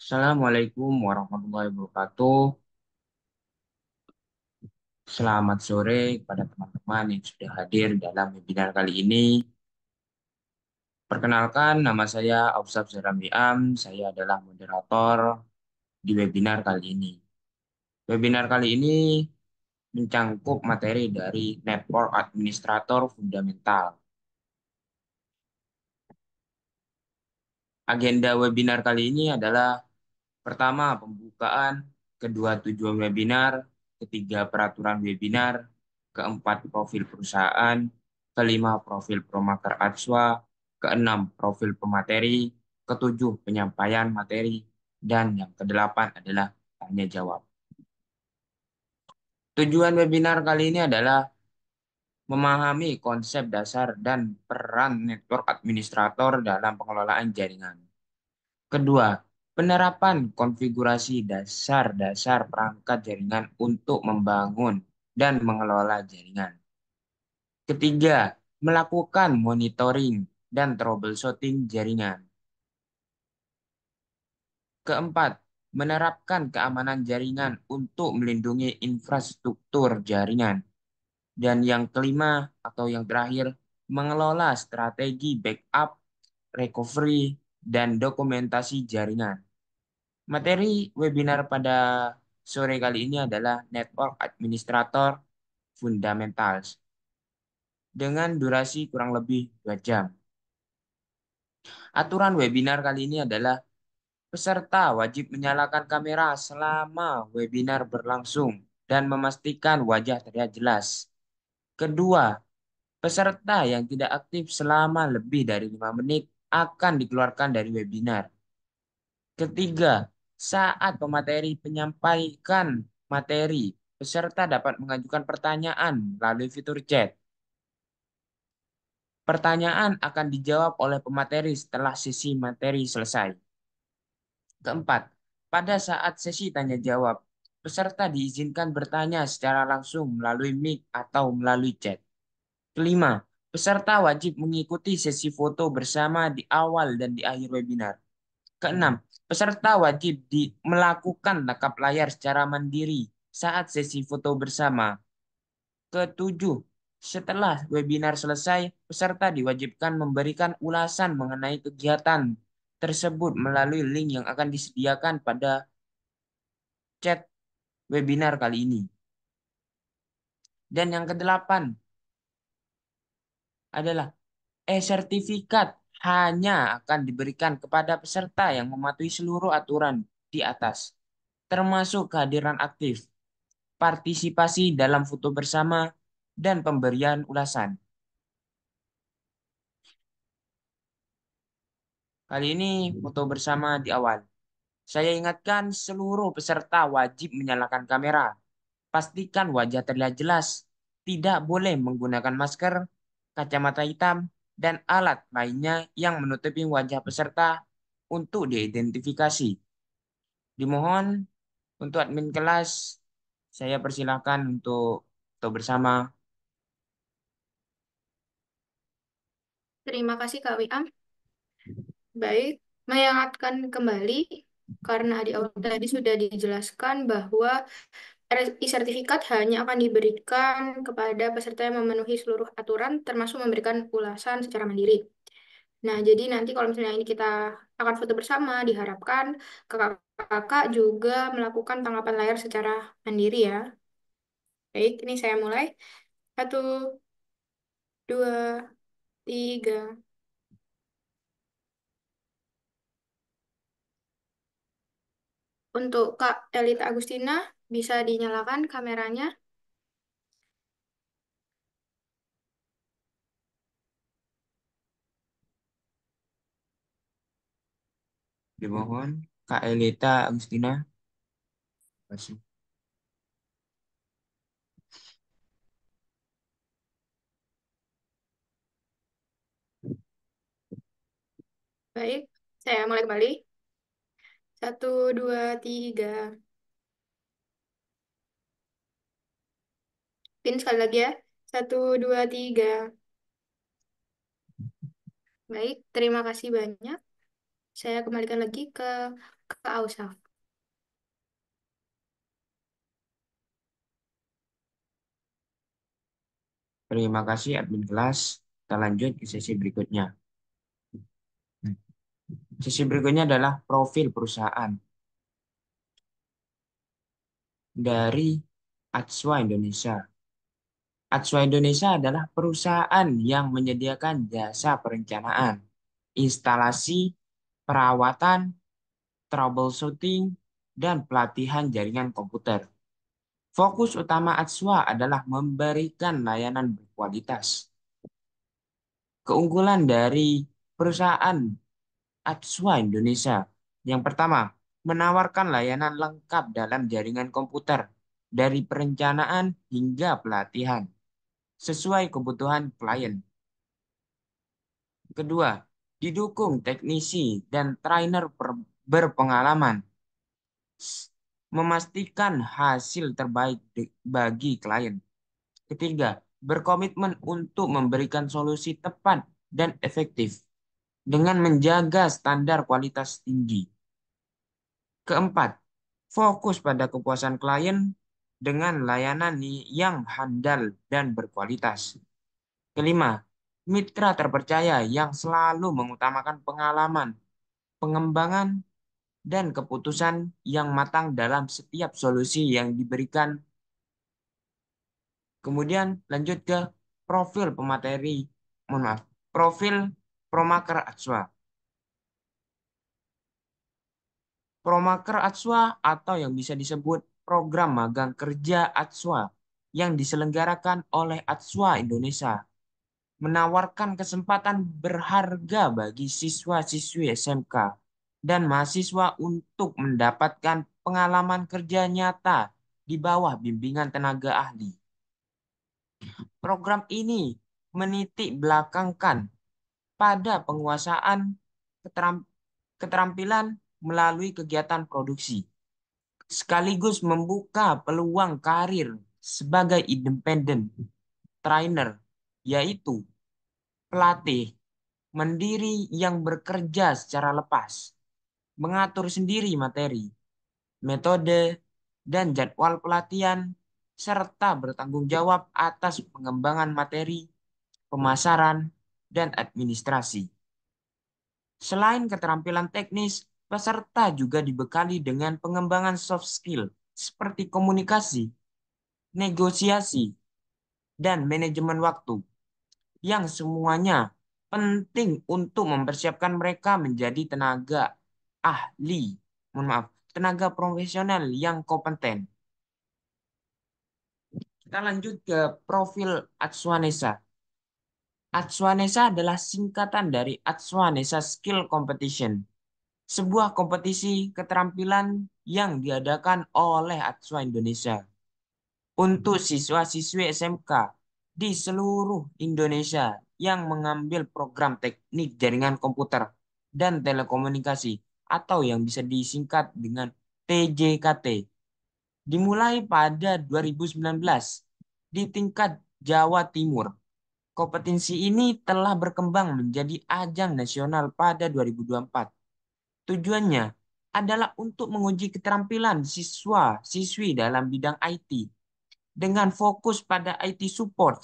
Assalamualaikum warahmatullahi wabarakatuh. Selamat sore kepada teman-teman yang sudah hadir dalam webinar kali ini. Perkenalkan, nama saya Aufsab Zaramiam. Saya adalah moderator di webinar kali ini. Webinar kali ini mencangkup materi dari Network Administrator Fundamental. Agenda webinar kali ini adalah pertama, pembukaan; kedua, tujuan webinar; ketiga, peraturan webinar; keempat, profil perusahaan; kelima, profil promoter Adswa; keenam, profil pemateri; ketujuh, penyampaian materi; dan yang kedelapan adalah tanya jawab. Tujuan webinar kali ini adalah memahami konsep dasar dan peran network administrator dalam pengelolaan jaringan. Kedua, penerapan konfigurasi dasar-dasar perangkat jaringan untuk membangun dan mengelola jaringan. Ketiga, melakukan monitoring dan troubleshooting jaringan. Keempat, menerapkan keamanan jaringan untuk melindungi infrastruktur jaringan. Dan yang kelima atau yang terakhir, mengelola strategi backup, recovery, dan dokumentasi jaringan. Materi webinar pada sore kali ini adalah Network Administrator Fundamentals dengan durasi kurang lebih 2 jam. Aturan webinar kali ini adalah peserta wajib menyalakan kamera selama webinar berlangsung dan memastikan wajah terlihat jelas. Kedua, peserta yang tidak aktif selama lebih dari 5 menit akan dikeluarkan dari webinar. Ketiga, saat pemateri menyampaikan materi, peserta dapat mengajukan pertanyaan melalui fitur chat. Pertanyaan akan dijawab oleh pemateri setelah sesi materi selesai. Keempat, pada saat sesi tanya jawab, peserta diizinkan bertanya secara langsung melalui mic atau melalui chat. Kelima, peserta wajib mengikuti sesi foto bersama di awal dan di akhir webinar. Keenam, peserta wajib melakukan rekap layar secara mandiri saat sesi foto bersama. Ketujuh, setelah webinar selesai, peserta diwajibkan memberikan ulasan mengenai kegiatan tersebut melalui link yang akan disediakan pada chat webinar kali ini. Dan yang kedelapan adalah sertifikat hanya akan diberikan kepada peserta yang mematuhi seluruh aturan di atas, termasuk kehadiran aktif, partisipasi dalam foto bersama, dan pemberian ulasan. Kali ini foto bersama di awal. Saya ingatkan seluruh peserta wajib menyalakan kamera. Pastikan wajah terlihat jelas. Tidak boleh menggunakan masker, kacamata hitam, dan alat lainnya yang menutupi wajah peserta untuk diidentifikasi. Dimohon untuk admin kelas, saya persilahkan untuk foto bersama. Terima kasih Kak Wiam. Baik, mengingatkan kembali karena di awal tadi sudah dijelaskan bahwa sertifikat hanya akan diberikan kepada peserta yang memenuhi seluruh aturan termasuk memberikan ulasan secara mandiri. Nah, jadi nanti kalau misalnya ini kita akan foto bersama, diharapkan kakak-kakak juga melakukan tanggapan layar secara mandiri ya. Baik, ini saya mulai. Satu, dua, tiga. Untuk Kak Elita Agustina, bisa dinyalakan kameranya. Dimohon, Kak Elita Agustina. Terima kasih. Baik, saya mulai kembali. Satu, dua, tiga. Pin sekali lagi ya. Satu, dua, tiga. Baik, terima kasih banyak. Saya kembalikan lagi ke Kak Ausa. Terima kasih admin kelas. Kita lanjut ke sesi berikutnya. Sesi berikutnya adalah profil perusahaan dari Atswa Indonesia. Atswa Indonesia adalah perusahaan yang menyediakan jasa perencanaan, instalasi, perawatan, troubleshooting, dan pelatihan jaringan komputer. Fokus utama Atswa adalah memberikan layanan berkualitas. Keunggulan dari perusahaan Atswa Indonesia. Yang pertama, menawarkan layanan lengkap dalam jaringan komputer dari perencanaan hingga pelatihan sesuai kebutuhan klien. Kedua, didukung teknisi dan trainer berpengalaman memastikan hasil terbaik bagi klien. Ketiga, berkomitmen untuk memberikan solusi tepat dan efektif dengan menjaga standar kualitas tinggi. Keempat, fokus pada kepuasan klien dengan layanan yang handal dan berkualitas. Kelima, mitra terpercaya yang selalu mengutamakan pengalaman, pengembangan, dan keputusan yang matang dalam setiap solusi yang diberikan. Kemudian lanjut ke profil pemateri, mohon maaf, profil Promaker Atswa. Promaker Atswa atau yang bisa disebut program magang kerja Atswa yang diselenggarakan oleh Atswa Indonesia menawarkan kesempatan berharga bagi siswa-siswi SMK dan mahasiswa untuk mendapatkan pengalaman kerja nyata di bawah bimbingan tenaga ahli. Program ini menitik belakangkan pada penguasaan keterampilan melalui kegiatan produksi, sekaligus membuka peluang karir sebagai independen trainer, yaitu pelatih mandiri yang bekerja secara lepas, mengatur sendiri materi, metode, dan jadwal pelatihan, serta bertanggung jawab atas pengembangan materi, pemasaran, dan administrasi. Selain keterampilan teknis, peserta juga dibekali dengan pengembangan soft skill seperti komunikasi, negosiasi, dan manajemen waktu, yang semuanya penting untuk mempersiapkan mereka menjadi tenaga ahli, mohon maaf, tenaga profesional yang kompeten. Kita lanjut ke profil Atswanesa. Atswanesa adalah singkatan dari Atswanesa Skill Competition, sebuah kompetisi keterampilan yang diadakan oleh Atswa Indonesia untuk siswa-siswi SMK di seluruh Indonesia yang mengambil program teknik jaringan komputer dan telekomunikasi atau yang bisa disingkat dengan TJKT. Dimulai pada 2019 di tingkat Jawa Timur. Kompetisi ini telah berkembang menjadi ajang nasional pada 2024. Tujuannya adalah untuk menguji keterampilan siswa-siswi dalam bidang IT dengan fokus pada IT support,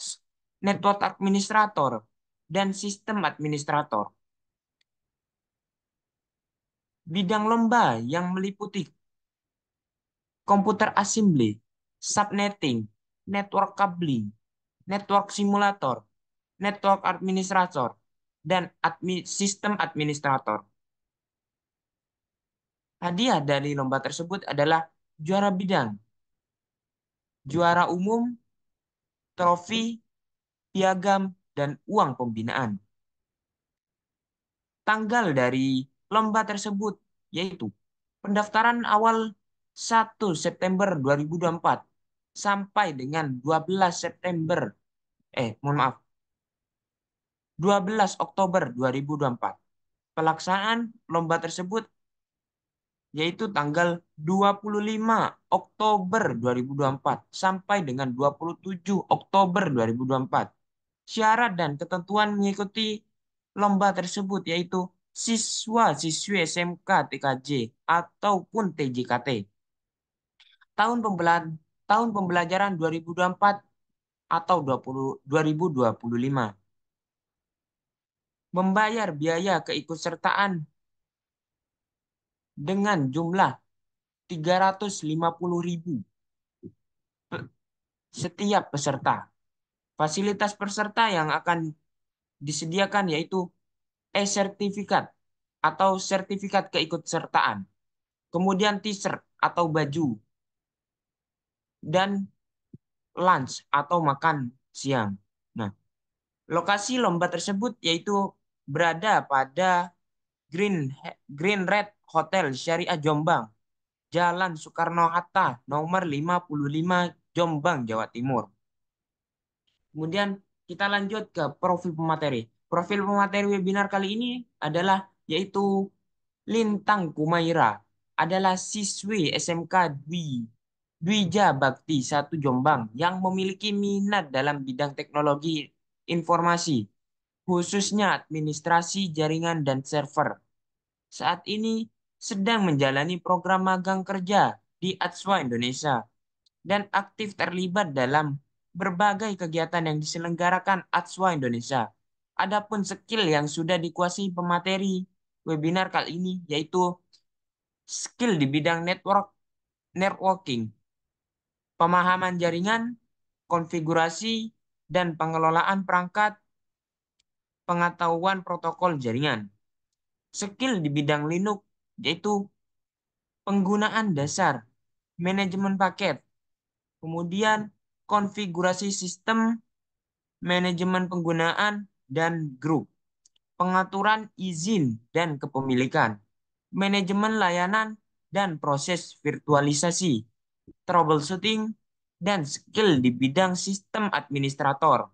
network administrator, dan sistem administrator. Bidang lomba yang meliputi komputer assembly, subnetting, network cabling, network simulator, network administrator, dan sistem administrator. Hadiah dari lomba tersebut adalah juara bidang, juara umum, trofi, piagam, dan uang pembinaan. Tanggal dari lomba tersebut yaitu pendaftaran awal 1 September 2024 sampai dengan 12 September, mohon maaf, 12 Oktober 2024. Pelaksanaan lomba tersebut yaitu tanggal 25 Oktober 2024 sampai dengan 27 Oktober 2024. Syarat dan ketentuan mengikuti lomba tersebut yaitu siswa-siswi SMK, TKJ, ataupun TJKT. Tahun tahun pembelajaran 2024 atau 2025. Membayar biaya keikutsertaan dengan jumlah 350.000 setiap peserta. Fasilitas peserta yang akan disediakan yaitu e-sertifikat atau sertifikat keikutsertaan, kemudian t-shirt atau baju, dan lunch atau makan siang. Nah, lokasi lomba tersebut yaitu berada pada Green Green Red Hotel Syariah Jombang, Jalan Soekarno-Hatta, nomor 55, Jombang, Jawa Timur. Kemudian kita lanjut ke profil pemateri. Profil pemateri webinar kali ini adalah yaitu Lintang Kumaira, adalah siswi SMK Dwija Bakti 1 Jombang yang memiliki minat dalam bidang teknologi informasi, khususnya administrasi jaringan dan server. Saat ini sedang menjalani program magang kerja di Atswa Indonesia dan aktif terlibat dalam berbagai kegiatan yang diselenggarakan Atswa Indonesia. Adapun skill yang sudah dikuasai pemateri webinar kali ini yaitu skill di bidang networking, pemahaman jaringan, konfigurasi, dan pengelolaan perangkat, pengetahuan protokol jaringan. Skill di bidang Linux yaitu penggunaan dasar, manajemen paket, kemudian konfigurasi sistem, manajemen penggunaan, dan grup, pengaturan izin dan kepemilikan, manajemen layanan dan proses virtualisasi, troubleshooting, dan skill di bidang sistem administrator,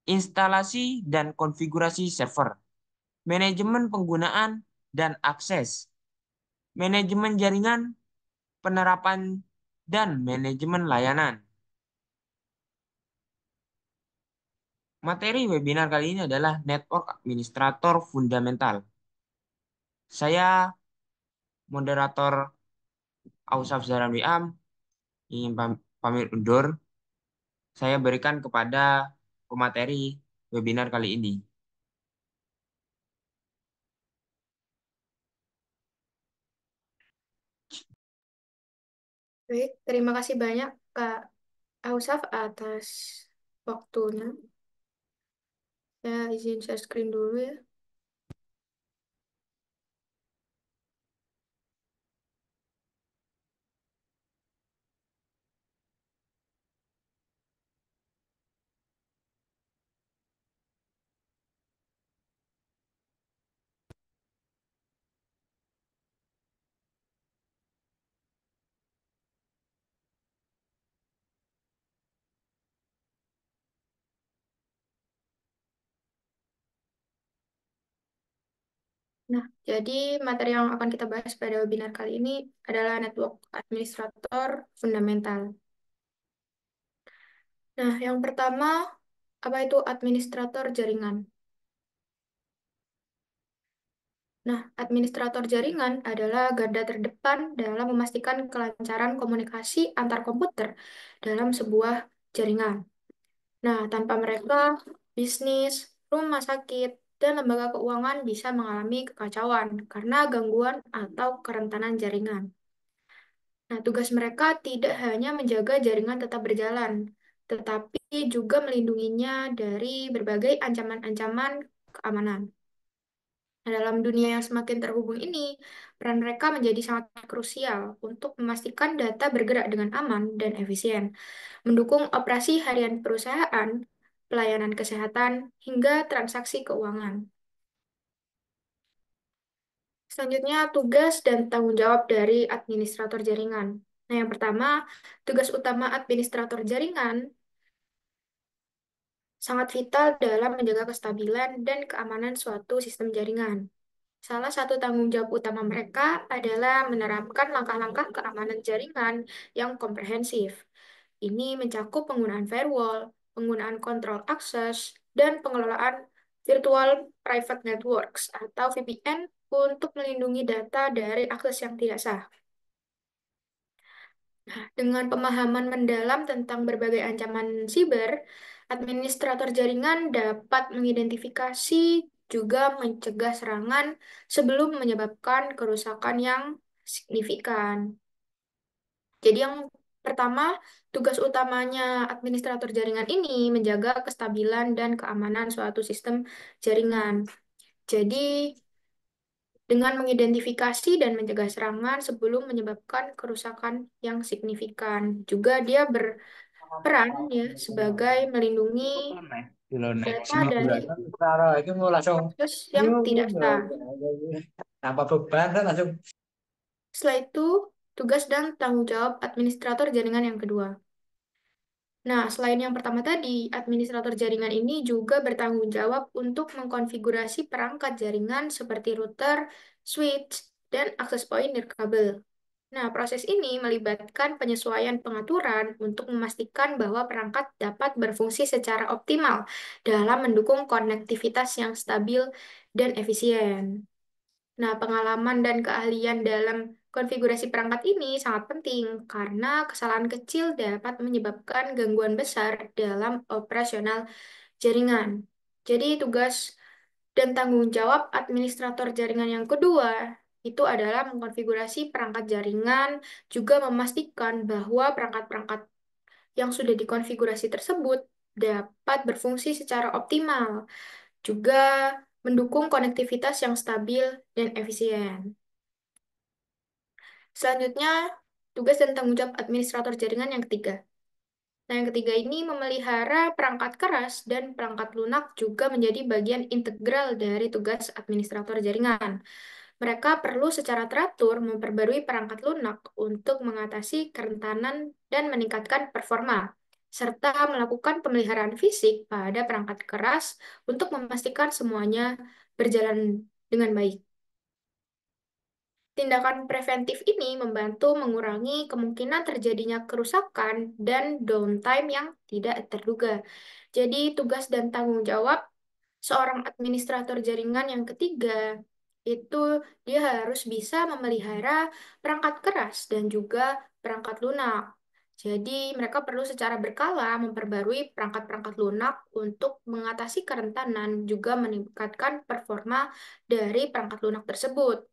instalasi dan konfigurasi server, manajemen penggunaan dan akses, manajemen jaringan, penerapan, dan manajemen layanan. Materi webinar kali ini adalah Network Administrator Fundamental. Saya, moderator Ausaf Zaran Wiam, ingin pamit undur. Saya berikan kepada pemateri webinar kali ini. Baik, terima kasih banyak Kak Ausaf atas waktunya. Saya izin share screen dulu ya. Nah, jadi materi yang akan kita bahas pada webinar kali ini adalah Network Administrator Fundamental. Nah, yang pertama, apa itu administrator jaringan? Nah, administrator jaringan adalah garda terdepan dalam memastikan kelancaran komunikasi antar komputer dalam sebuah jaringan. Nah, tanpa mereka, bisnis, rumah sakit, dan lembaga keuangan bisa mengalami kekacauan karena gangguan atau kerentanan jaringan. Nah, tugas mereka tidak hanya menjaga jaringan tetap berjalan, tetapi juga melindunginya dari berbagai ancaman-ancaman keamanan. Nah, dalam dunia yang semakin terhubung ini, peran mereka menjadi sangat krusial untuk memastikan data bergerak dengan aman dan efisien, mendukung operasi harian perusahaan, pelayanan kesehatan, hingga transaksi keuangan. Selanjutnya, tugas dan tanggung jawab dari administrator jaringan. Nah, yang pertama, tugas utama administrator jaringan sangat vital dalam menjaga kestabilan dan keamanan suatu sistem jaringan. Salah satu tanggung jawab utama mereka adalah menerapkan langkah-langkah keamanan jaringan yang komprehensif. Ini mencakup penggunaan firewall, penggunaan kontrol akses, dan pengelolaan Virtual Private Networks atau VPN untuk melindungi data dari akses yang tidak sah. Dengan pemahaman mendalam tentang berbagai ancaman siber, administrator jaringan dapat mengidentifikasi juga mencegah serangan sebelum menyebabkan kerusakan yang signifikan. Jadi yang pertama, tugas utamanya administrator jaringan ini menjaga kestabilan dan keamanan suatu sistem jaringan. Jadi dengan mengidentifikasi dan mencegah serangan sebelum menyebabkan kerusakan yang signifikan. Juga dia berperan ya sebagai melindungi data dari Itu mau langsung akses yang yuk tidak sah. tanpa beban kan langsung. Setelah itu, tugas dan tanggung jawab administrator jaringan yang kedua. Nah, selain yang pertama tadi, administrator jaringan ini juga bertanggung jawab untuk mengkonfigurasi perangkat jaringan seperti router, switch, dan access point nirkabel. Nah, proses ini melibatkan penyesuaian pengaturan untuk memastikan bahwa perangkat dapat berfungsi secara optimal dalam mendukung konektivitas yang stabil dan efisien. Nah, pengalaman dan keahlian dalam konfigurasi perangkat ini sangat penting karena kesalahan kecil dapat menyebabkan gangguan besar dalam operasional jaringan. Jadi, tugas dan tanggung jawab administrator jaringan yang kedua itu adalah mengkonfigurasi perangkat jaringan, juga memastikan bahwa perangkat-perangkat yang sudah dikonfigurasi tersebut dapat berfungsi secara optimal, juga mendukung konektivitas yang stabil dan efisien. Selanjutnya, tugas dan tanggung jawab administrator jaringan yang ketiga. Nah, yang ketiga ini memelihara perangkat keras dan perangkat lunak juga menjadi bagian integral dari tugas administrator jaringan. Mereka perlu secara teratur memperbarui perangkat lunak untuk mengatasi kerentanan dan meningkatkan performa, serta melakukan pemeliharaan fisik pada perangkat keras untuk memastikan semuanya berjalan dengan baik. Tindakan preventif ini membantu mengurangi kemungkinan terjadinya kerusakan dan downtime yang tidak terduga. Jadi, tugas dan tanggung jawab seorang administrator jaringan yang ketiga itu dia harus bisa memelihara perangkat keras dan juga perangkat lunak. Jadi, mereka perlu secara berkala memperbarui perangkat-perangkat lunak untuk mengatasi kerentanan, juga meningkatkan performa dari perangkat lunak tersebut.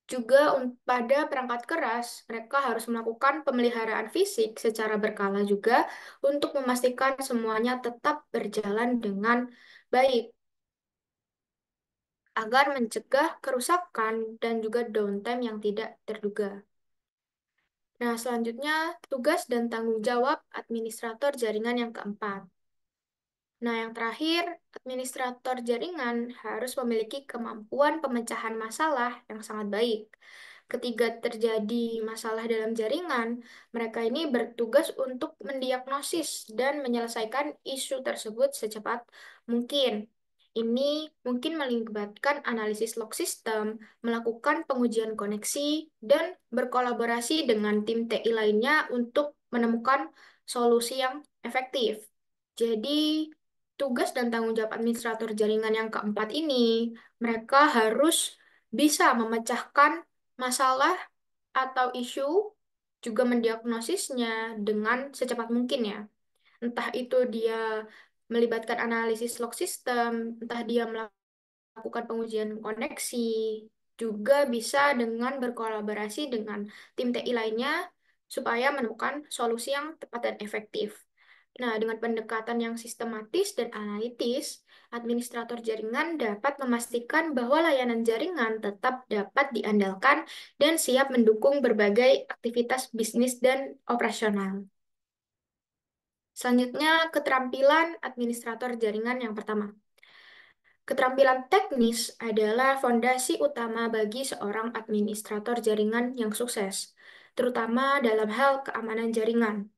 Juga pada perangkat keras, mereka harus melakukan pemeliharaan fisik secara berkala juga untuk memastikan semuanya tetap berjalan dengan baik agar mencegah kerusakan dan juga downtime yang tidak terduga. Nah, selanjutnya tugas dan tanggung jawab administrator jaringan yang keempat. Nah, yang terakhir, administrator jaringan harus memiliki kemampuan pemecahan masalah yang sangat baik. Ketika terjadi masalah dalam jaringan, mereka ini bertugas untuk mendiagnosis dan menyelesaikan isu tersebut secepat mungkin. Ini mungkin melibatkan analisis log system, melakukan pengujian koneksi, dan berkolaborasi dengan tim TI lainnya untuk menemukan solusi yang efektif. Jadi, tugas dan tanggung jawab administrator jaringan yang keempat ini, mereka harus bisa memecahkan masalah atau isu, juga mendiagnosisnya dengan secepat mungkin ya. Entah itu dia melibatkan analisis log system, entah dia melakukan pengujian koneksi, juga bisa dengan berkolaborasi dengan tim TI lainnya supaya menemukan solusi yang tepat dan efektif. Nah, dengan pendekatan yang sistematis dan analitis, administrator jaringan dapat memastikan bahwa layanan jaringan tetap dapat diandalkan dan siap mendukung berbagai aktivitas bisnis dan operasional. Selanjutnya, keterampilan administrator jaringan yang pertama. Keterampilan teknis adalah fondasi utama bagi seorang administrator jaringan yang sukses, terutama dalam hal keamanan jaringan.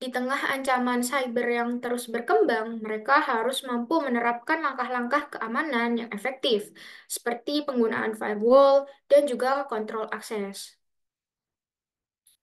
Di tengah ancaman cyber yang terus berkembang, mereka harus mampu menerapkan langkah-langkah keamanan yang efektif, seperti penggunaan firewall dan juga kontrol akses.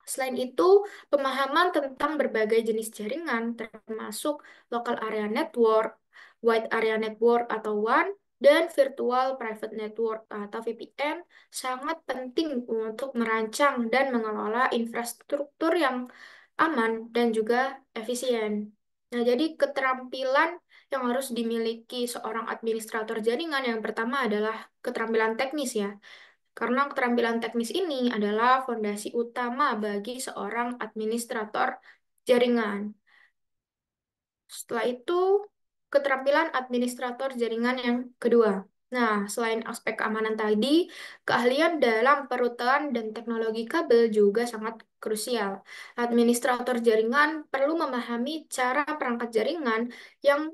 Selain itu, pemahaman tentang berbagai jenis jaringan, termasuk local area network, Wide Area Network atau WAN, dan Virtual Private Network atau VPN sangat penting untuk merancang dan mengelola infrastruktur yang aman dan juga efisien. Nah, jadi keterampilan yang harus dimiliki seorang administrator jaringan yang pertama adalah keterampilan teknis ya. Karena keterampilan teknis ini adalah fondasi utama bagi seorang administrator jaringan. Setelah itu, keterampilan administrator jaringan yang kedua. Nah, selain aspek keamanan tadi, keahlian dalam perutean dan teknologi kabel juga sangat krusial. Administrator jaringan perlu memahami cara perangkat jaringan yang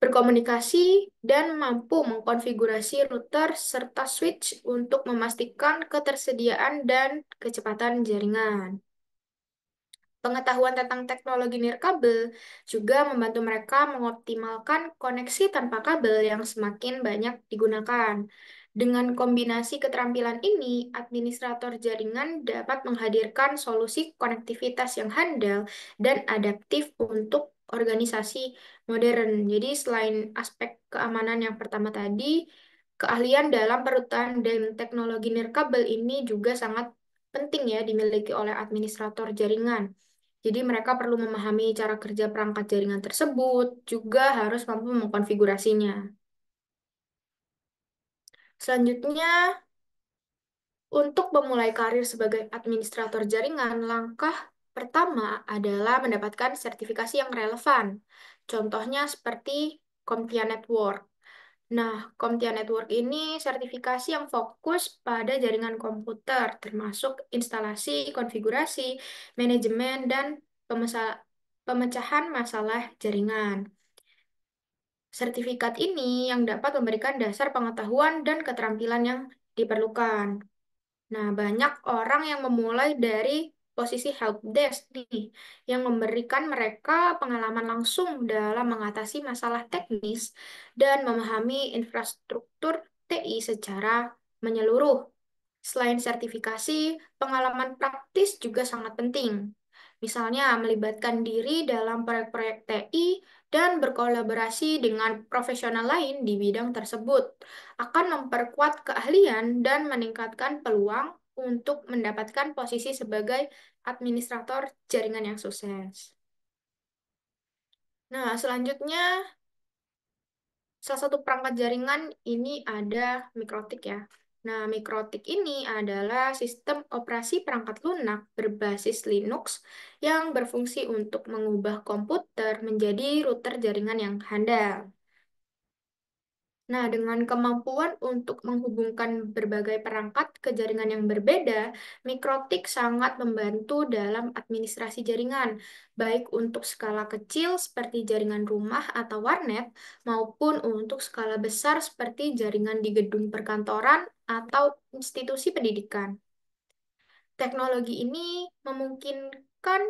berkomunikasi dan mampu mengkonfigurasi router serta switch untuk memastikan ketersediaan dan kecepatan jaringan. Pengetahuan tentang teknologi nirkabel juga membantu mereka mengoptimalkan koneksi tanpa kabel yang semakin banyak digunakan. Dengan kombinasi keterampilan ini, administrator jaringan dapat menghadirkan solusi konektivitas yang handal dan adaptif untuk organisasi modern. Jadi, selain aspek keamanan yang pertama tadi, keahlian dalam perutan dan teknologi nirkabel ini juga sangat penting ya dimiliki oleh administrator jaringan. Jadi mereka perlu memahami cara kerja perangkat jaringan tersebut, juga harus mampu mengkonfigurasinya. Selanjutnya, untuk memulai karir sebagai administrator jaringan, langkah pertama adalah mendapatkan sertifikasi yang relevan. Contohnya seperti CompTIA Network. Nah, CompTIA Network ini sertifikasi yang fokus pada jaringan komputer, termasuk instalasi, konfigurasi, manajemen, dan pemecahan masalah jaringan. Sertifikat ini yang dapat memberikan dasar pengetahuan dan keterampilan yang diperlukan. Nah, banyak orang yang memulai dari posisi help desk nih, yang memberikan mereka pengalaman langsung dalam mengatasi masalah teknis dan memahami infrastruktur TI secara menyeluruh. Selain sertifikasi, pengalaman praktis juga sangat penting. Misalnya, melibatkan diri dalam proyek-proyek TI dan berkolaborasi dengan profesional lain di bidang tersebut akan memperkuat keahlian dan meningkatkan peluang untuk mendapatkan posisi sebagai administrator jaringan yang sukses. Nah, selanjutnya, salah satu perangkat jaringan ini ada mikrotik ya. Nah, mikrotik ini adalah sistem operasi perangkat lunak berbasis Linux yang berfungsi untuk mengubah komputer menjadi router jaringan yang handal. Nah, dengan kemampuan untuk menghubungkan berbagai perangkat ke jaringan yang berbeda, mikrotik sangat membantu dalam administrasi jaringan, baik untuk skala kecil seperti jaringan rumah atau warnet, maupun untuk skala besar seperti jaringan di gedung perkantoran atau institusi pendidikan. Teknologi ini memungkinkan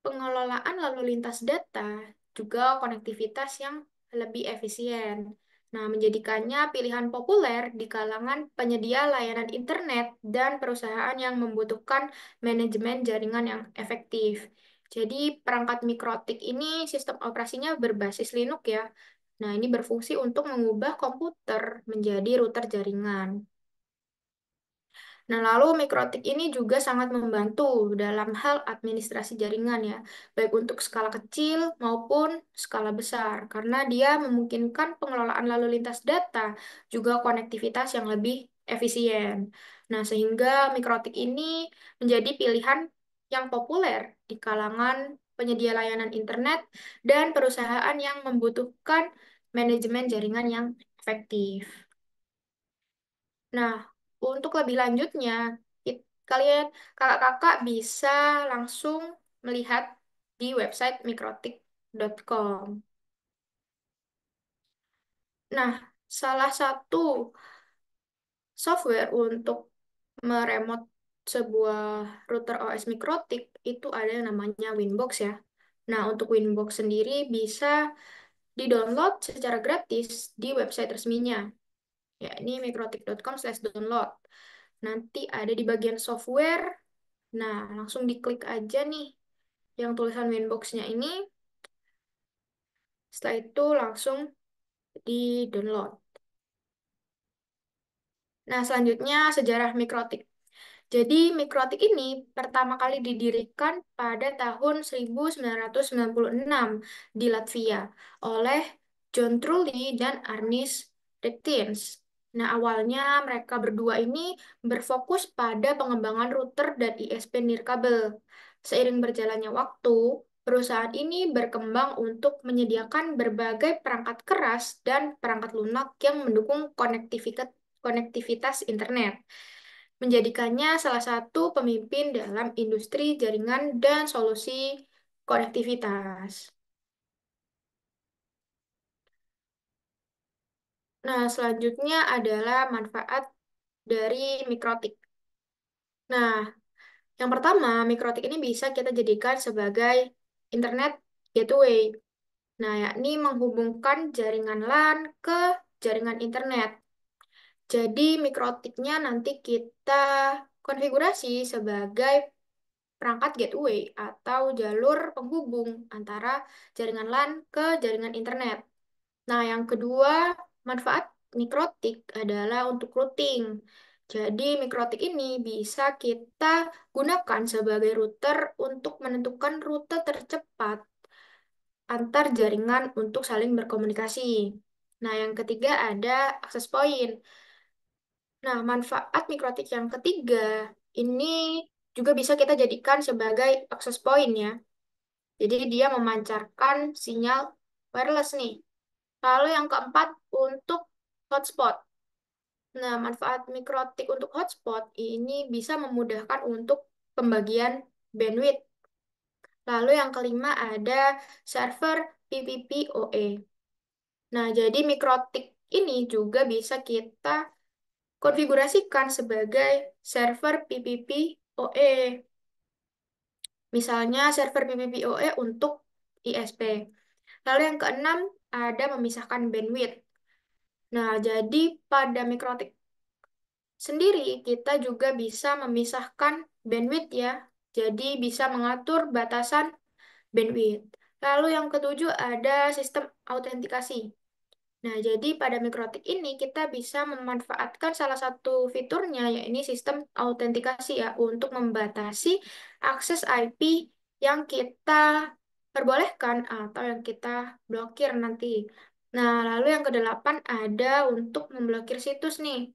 pengelolaan lalu lintas data, juga konektivitas yang lebih efisien. Nah, menjadikannya pilihan populer di kalangan penyedia layanan internet dan perusahaan yang membutuhkan manajemen jaringan yang efektif. Jadi, perangkat mikrotik ini sistem operasinya berbasis Linux ya. Nah, ini berfungsi untuk mengubah komputer menjadi router jaringan. Nah, lalu mikrotik ini juga sangat membantu dalam hal administrasi jaringan ya, baik untuk skala kecil maupun skala besar, karena dia memungkinkan pengelolaan lalu lintas data, juga konektivitas yang lebih efisien. Nah, sehingga mikrotik ini menjadi pilihan yang populer di kalangan penyedia layanan internet dan perusahaan yang membutuhkan manajemen jaringan yang efektif. Nah, untuk lebih lanjutnya, kalian kakak-kakak bisa langsung melihat di website mikrotik.com. Nah, salah satu software untuk meremote sebuah router OS mikrotik itu ada yang namanya Winbox ya. Nah, untuk Winbox sendiri bisa di-download secara gratis di website resminya. Ya, ini mikrotik.com/download. Nanti ada di bagian software. Nah, langsung diklik aja nih yang tulisan Winbox-nya ini. Setelah itu langsung di download. Nah, selanjutnya sejarah mikrotik. Jadi mikrotik ini pertama kali didirikan pada tahun 1996 di Latvia oleh John Trulli dan Arnis Rektins. Nah, awalnya mereka berdua ini berfokus pada pengembangan router dan ISP nirkabel. Seiring berjalannya waktu, perusahaan ini berkembang untuk menyediakan berbagai perangkat keras dan perangkat lunak yang mendukung konektivitas internet, menjadikannya salah satu pemimpin dalam industri jaringan dan solusi konektivitas. Nah, selanjutnya adalah manfaat dari mikrotik. Nah, yang pertama, mikrotik ini bisa kita jadikan sebagai internet gateway. Nah, yakni menghubungkan jaringan LAN ke jaringan internet. Jadi, mikrotiknya nanti kita konfigurasi sebagai perangkat gateway atau jalur penghubung antara jaringan LAN ke jaringan internet. Nah, yang kedua, manfaat mikrotik adalah untuk routing. Jadi, mikrotik ini bisa kita gunakan sebagai router untuk menentukan rute tercepat antar jaringan untuk saling berkomunikasi. Nah, yang ketiga ada access point. Nah, manfaat mikrotik yang ketiga ini juga bisa kita jadikan sebagai access point ya. Jadi dia memancarkan sinyal wireless nih. Lalu yang keempat untuk hotspot. Nah, manfaat mikrotik untuk hotspot ini bisa memudahkan untuk pembagian bandwidth. Lalu yang kelima ada server PPPoE. Nah, jadi mikrotik ini juga bisa kita konfigurasikan sebagai server PPPoE. Misalnya server PPPoE untuk ISP. Lalu yang keenam ada memisahkan bandwidth. Nah, jadi pada mikrotik sendiri kita juga bisa memisahkan bandwidth ya. Jadi bisa mengatur batasan bandwidth. Lalu yang ketujuh ada sistem autentikasi. Nah, jadi pada mikrotik ini kita bisa memanfaatkan salah satu fiturnya, yaitu sistem autentikasi ya, untuk membatasi akses IP yang kita perbolehkan atau yang kita blokir nanti. Nah, lalu yang kedelapan ada untuk memblokir situs nih.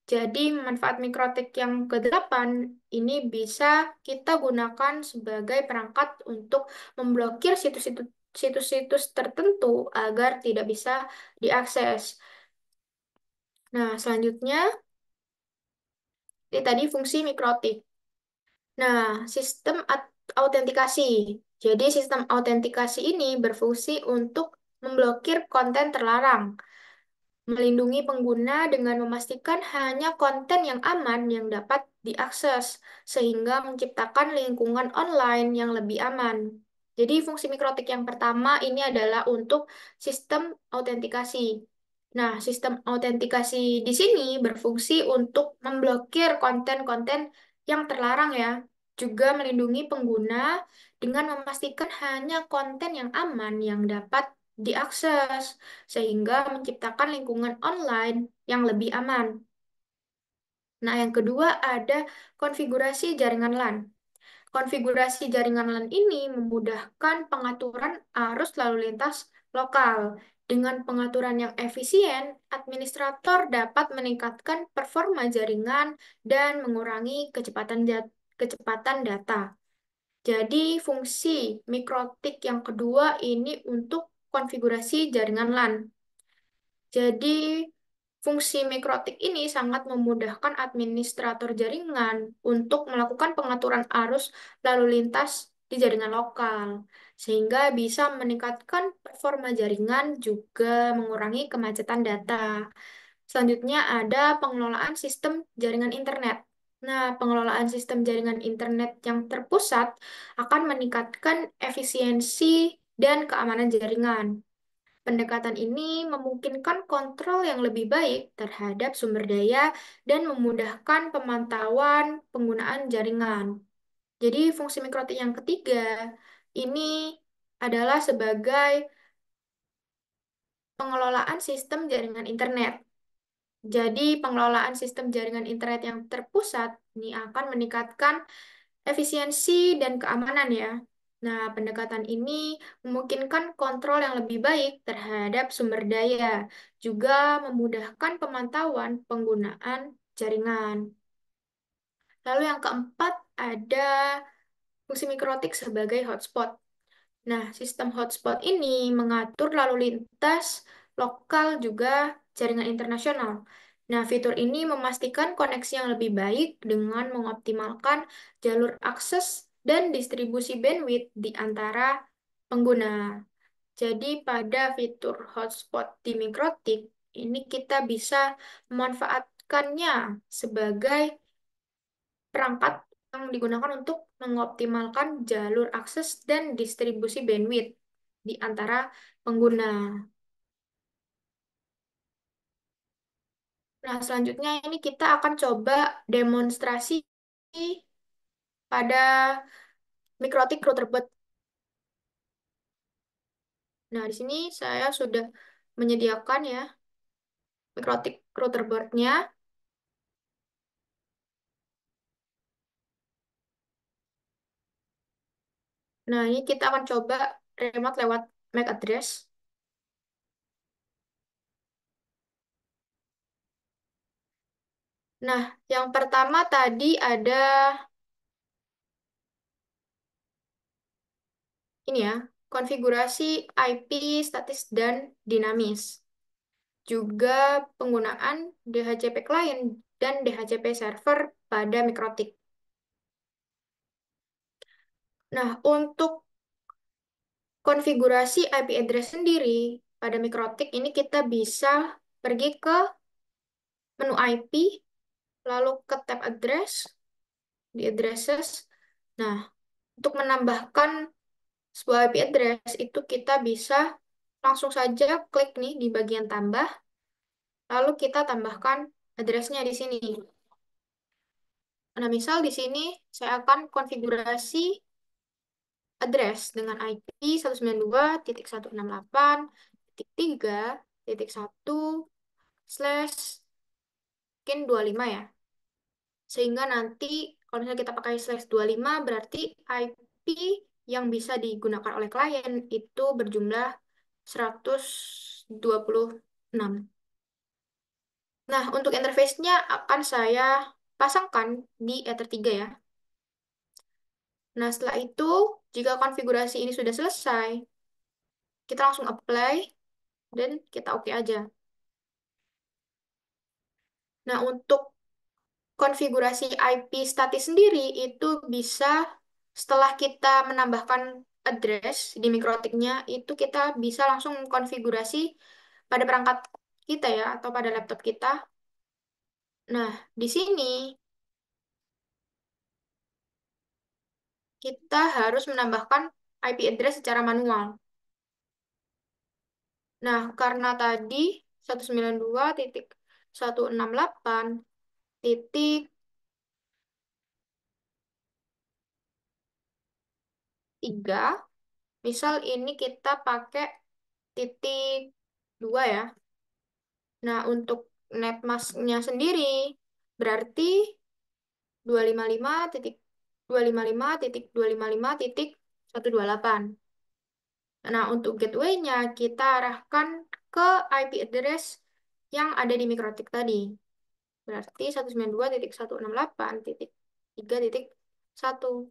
Jadi, manfaat mikrotik yang kedelapan ini bisa kita gunakan sebagai perangkat untuk memblokir situs-situs tertentu agar tidak bisa diakses. Nah, selanjutnya, ini tadi fungsi mikrotik. Nah, sistem autentikasi. Jadi, sistem autentikasi ini berfungsi untuk memblokir konten terlarang, melindungi pengguna dengan memastikan hanya konten yang aman yang dapat diakses, sehingga menciptakan lingkungan online yang lebih aman. Jadi, fungsi mikrotik yang pertama ini adalah untuk sistem autentikasi. Nah, sistem autentikasi di sini berfungsi untuk memblokir konten-konten yang terlarang ya, juga melindungi pengguna dengan memastikan hanya konten yang aman yang dapat diakses, sehingga menciptakan lingkungan online yang lebih aman. Nah, yang kedua ada konfigurasi jaringan LAN. Konfigurasi jaringan LAN ini memudahkan pengaturan arus lalu lintas lokal. Dengan pengaturan yang efisien, administrator dapat meningkatkan performa jaringan dan mengurangi kecepatan data. Jadi, fungsi mikrotik yang kedua ini untuk konfigurasi jaringan LAN. Jadi, fungsi mikrotik ini sangat memudahkan administrator jaringan untuk melakukan pengaturan arus lalu lintas di jaringan lokal, sehingga bisa meningkatkan performa jaringan juga mengurangi kemacetan data. Selanjutnya ada pengelolaan sistem jaringan internet. Nah, pengelolaan sistem jaringan internet yang terpusat akan meningkatkan efisiensi dan keamanan jaringan. Pendekatan ini memungkinkan kontrol yang lebih baik terhadap sumber daya dan memudahkan pemantauan penggunaan jaringan. Jadi, fungsi mikrotik yang ketiga ini adalah sebagai pengelolaan sistem jaringan internet. Jadi, pengelolaan sistem jaringan internet yang terpusat ini akan meningkatkan efisiensi dan keamanan ya. Nah, pendekatan ini memungkinkan kontrol yang lebih baik terhadap sumber daya, juga memudahkan pemantauan penggunaan jaringan. Lalu yang keempat ada fungsi mikrotik sebagai hotspot. Nah, sistem hotspot ini mengatur lalu lintas lokal juga jaringan internasional. Nah, fitur ini memastikan koneksi yang lebih baik dengan mengoptimalkan jalur akses dan distribusi bandwidth di antara pengguna. Jadi, pada fitur hotspot di Mikrotik, ini kita bisa memanfaatkannya sebagai perangkat yang digunakan untuk mengoptimalkan jalur akses dan distribusi bandwidth di antara pengguna. Nah, selanjutnya ini kita akan coba demonstrasi pada Mikrotik Routerbird. Nah, di sini saya sudah menyediakan ya Mikrotik Routerbird-nya. Nah, ini kita akan coba remote lewat MAC address. Nah, yang pertama tadi ada ini ya, konfigurasi IP statis dan dinamis. Juga penggunaan DHCP client dan DHCP server pada Mikrotik. Nah, untuk konfigurasi IP address sendiri pada Mikrotik ini kita bisa pergi ke menu IP, lalu ke tab address, di addresses. Nah, untuk menambahkan sebuah IP address itu kita bisa langsung saja klik nih di bagian tambah, lalu kita tambahkan addressnya di sini. Nah, misal di sini saya akan konfigurasi address dengan IP 192.168.3.1 slash mungkin 25 ya. Sehingga nanti kalau misalnya kita pakai slash 25 berarti IP yang bisa digunakan oleh klien itu berjumlah 126. Nah, untuk interface-nya akan saya pasangkan di Ether 3 ya. Nah, setelah itu, jika konfigurasi ini sudah selesai, kita langsung apply dan kita oke aja. Nah, untuk konfigurasi IP statis sendiri itu bisa setelah kita menambahkan address di mikrotiknya, itu kita bisa langsung konfigurasi pada perangkat kita ya, atau pada laptop kita. Nah, di sini kita harus menambahkan IP address secara manual. Nah, karena tadi 192.168.3, misal ini kita pakai titik 2 ya. Nah, untuk netmasknya sendiri berarti 255.255.255.128. Nah, untuk gateway-nya kita arahkan ke IP address yang ada di mikrotik tadi. Berarti 192.168.3.1.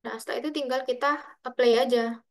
Nah, setelah itu tinggal kita apply aja.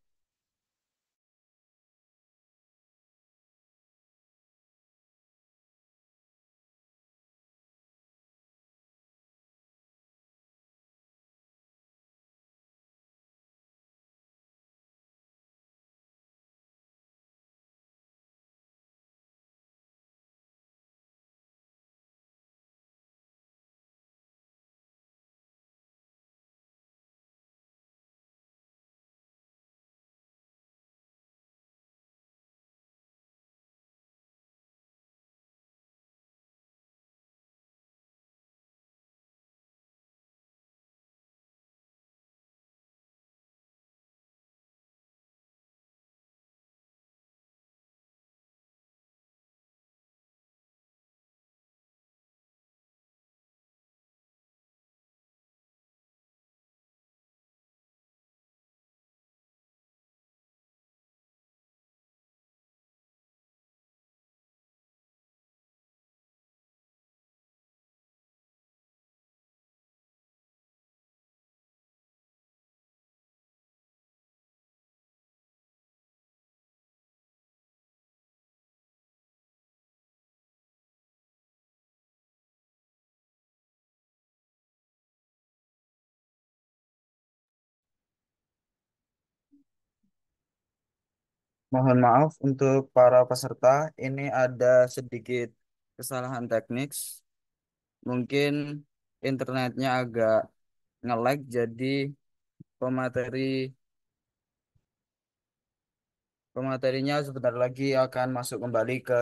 Mohon maaf untuk para peserta, ini ada sedikit kesalahan teknis. Mungkin internetnya agak nge-lag, jadi pemateri pematerinya sebentar lagi akan masuk kembali ke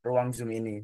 ruang Zoom ini.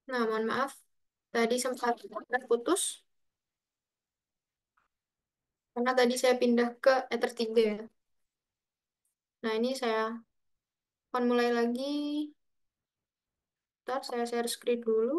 Nah, mohon maaf. Tadi sempat terputus karena tadi saya pindah ke Ether 3 ya. Nah, ini saya akan mulai lagi. Ntar saya share screen dulu.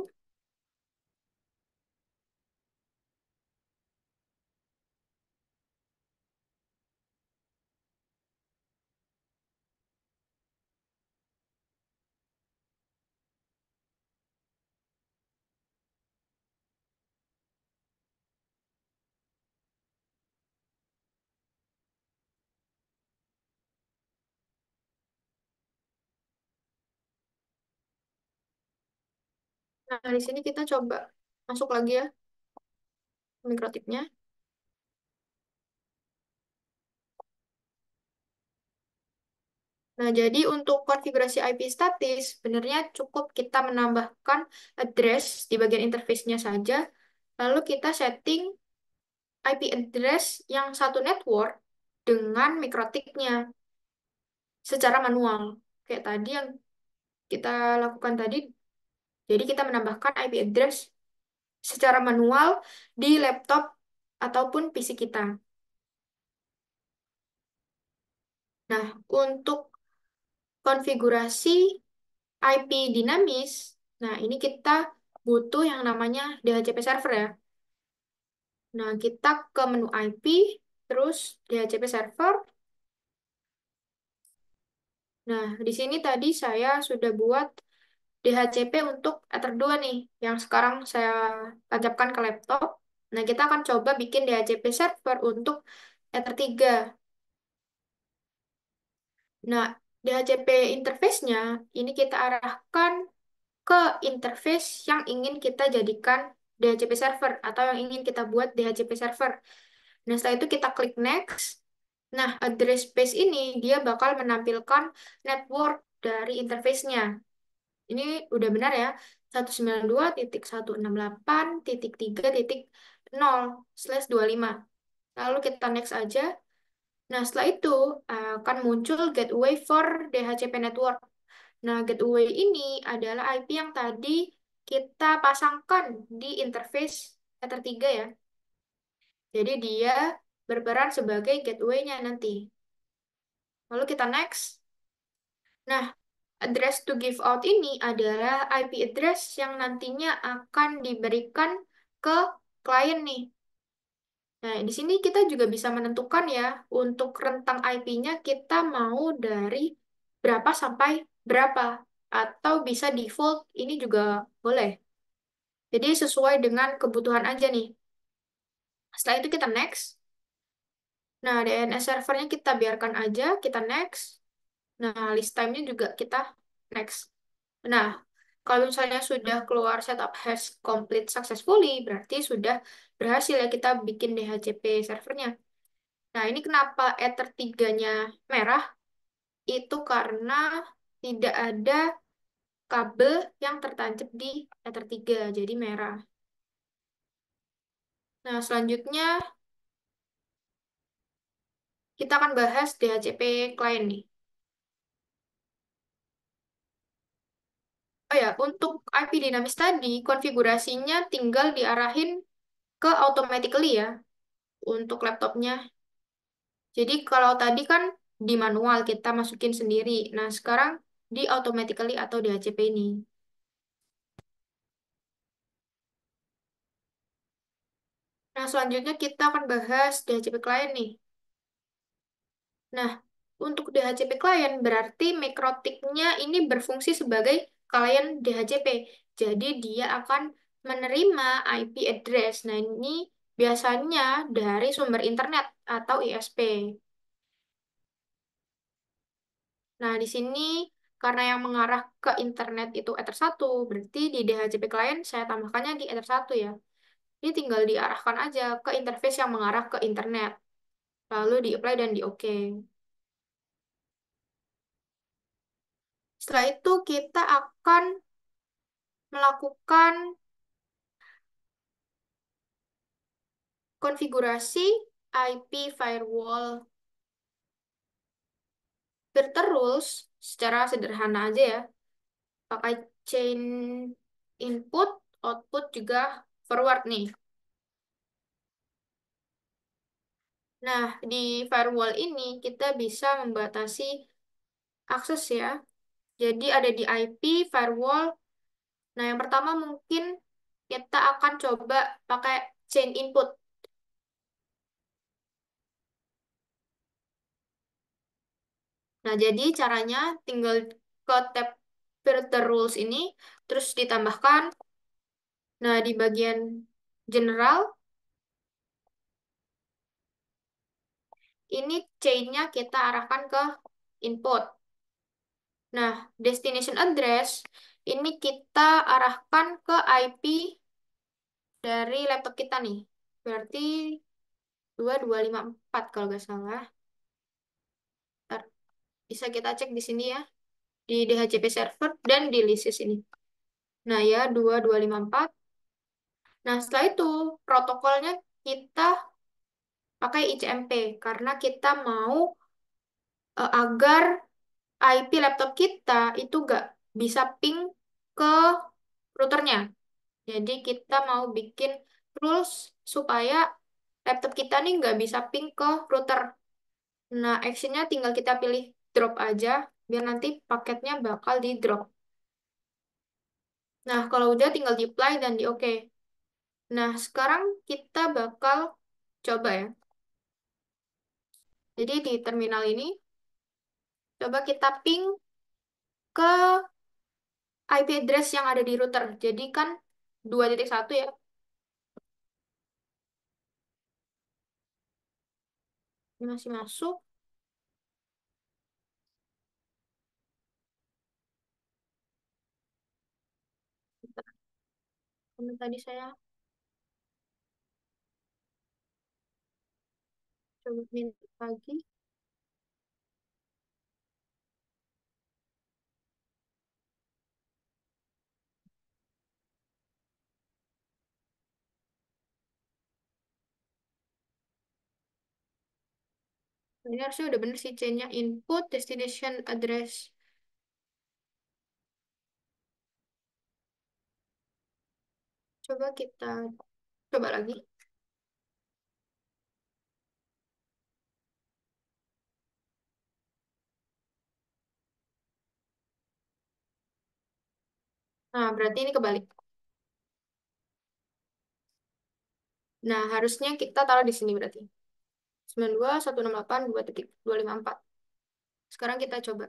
Nah, di sini kita coba masuk lagi ya mikrotipnya. Nah, jadi untuk konfigurasi IP statis, sebenarnya cukup kita menambahkan address di bagian interface-nya saja, lalu kita setting IP address yang satu network dengan mikrotiknya secara manual. Kayak tadi yang kita lakukan tadi, jadi kita menambahkan IP address secara manual di laptop ataupun PC kita. Nah, untuk konfigurasi IP dinamis, nah ini kita butuh yang namanya DHCP server ya. Nah, kita ke menu IP, terus DHCP server. Nah, di sini tadi saya sudah buat DHCP untuk Ether 2 nih, yang sekarang saya tancapkan ke laptop. Nah, kita akan coba bikin DHCP server untuk Ether 3. Nah, DHCP interface-nya ini kita arahkan ke interface yang ingin kita jadikan DHCP server atau yang ingin kita buat DHCP server. Nah, setelah itu kita klik next. Nah, address space ini dia bakal menampilkan network dari interface-nya. Ini udah benar ya. 192.168.3.0/25. Lalu kita next aja. Nah, setelah itu akan muncul gateway for DHCP network. Nah, gateway ini adalah IP yang tadi kita pasangkan di interface Ether 3 ya. Jadi dia berperan sebagai gateway-nya nanti. Lalu kita next. Nah, address to give out ini adalah IP address yang nantinya akan diberikan ke klien nih. Nah, di sini kita juga bisa menentukan ya, untuk rentang IP-nya kita mau dari berapa sampai berapa. Atau bisa default, ini juga boleh. Jadi sesuai dengan kebutuhan aja nih. Setelah itu kita next. Nah, DNS servernya kita biarkan aja, kita next. Nah, list time-nya juga kita next. Nah, Kalau misalnya sudah keluar setup has complete successfully, berarti sudah berhasil ya kita bikin DHCP servernya. Nah, ini kenapa Ether 3-nya merah? Itu karena tidak ada kabel yang tertancap di Ether 3, jadi merah. Nah, selanjutnya kita akan bahas DHCP client nih. Oh ya, untuk IP dinamis tadi, konfigurasinya tinggal diarahin ke automatically ya, untuk laptopnya. Jadi kalau tadi kan di manual kita masukin sendiri. Nah, sekarang di automatically atau DHCP ini. Nah, selanjutnya kita akan bahas DHCP client nih. Nah, untuk DHCP client berarti Makrotik-nya ini berfungsi sebagai klien DHCP. Jadi dia akan menerima IP address. Nah, ini biasanya dari sumber internet atau ISP. Nah, di sini karena yang mengarah ke internet itu Ether 1, berarti di DHCP client saya tambahkannya di Ether 1 ya. Ini tinggal diarahkan aja ke interface yang mengarah ke internet. Lalu di-apply dan di-OK. Setelah itu kita akan melakukan konfigurasi IP firewall terus secara sederhana aja ya. Pakai chain input, output juga forward nih. Nah, di firewall ini kita bisa membatasi akses ya. Jadi ada di IP firewall. Nah, yang pertama mungkin kita akan coba pakai chain input. Nah, jadi caranya tinggal ke tab filter rules ini, terus ditambahkan. Nah, di bagian general, ini chain-nya kita arahkan ke input. Nah, destination address, ini kita arahkan ke IP dari laptop kita nih. Berarti 2254 kalau nggak salah. Ntar, bisa kita cek di sini ya, di DHCP server dan di lisis ini. Nah, ya 2254. Nah, setelah itu protokolnya kita pakai ICMP karena kita mau agar IP laptop kita itu nggak bisa ping ke routernya. Jadi kita mau bikin rules supaya laptop kita nih nggak bisa ping ke router. Nah, actionnya tinggal kita pilih drop aja, biar nanti paketnya bakal di drop. Nah, kalau udah tinggal di apply dan di OK. Nah, sekarang kita bakal coba ya. Jadi di terminal ini, coba kita ping ke IP address yang ada di router. Jadi kan 2.1 ya. Ini masih masuk. Bentar, karena tadi saya coba minta lagi. Ini harusnya udah bener sih chainnya input destination address. Coba kita coba lagi. Nah, berarti ini kebalik. Nah, harusnya kita taruh di sini berarti. 92.168.2.254. Sekarang kita coba.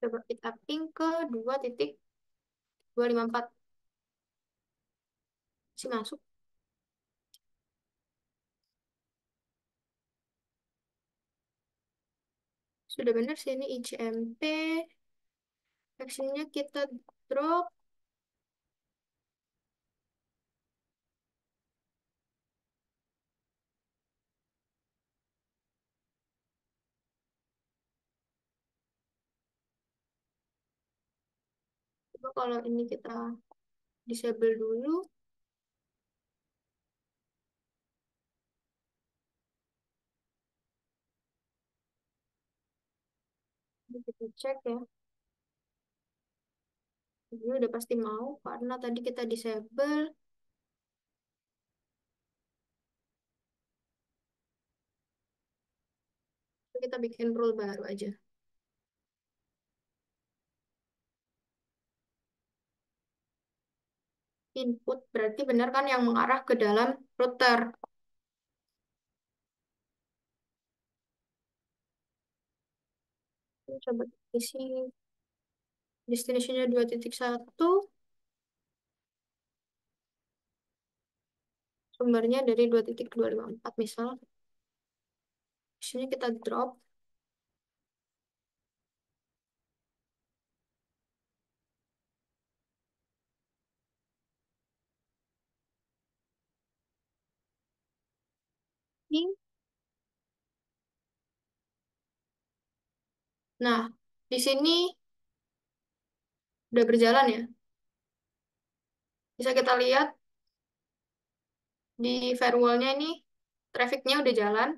Coba kita ping ke 2.254. Masih masuk. Sudah benar sih ini ICMP. Actionnya kita drop. Coba kalau ini kita disable dulu. Ini kita cek ya. Ini udah pasti mau karena tadi kita disable. Kita bikin rule baru aja. Input berarti benar kan yang mengarah ke dalam router. Ini coba isi destination-nya 2.1, sumbernya dari 2.254 misal. Isinya kita drop. Ini. Nah, di sini udah berjalan ya. Bisa kita lihat di firewall-nya ini traffic-nya udah jalan.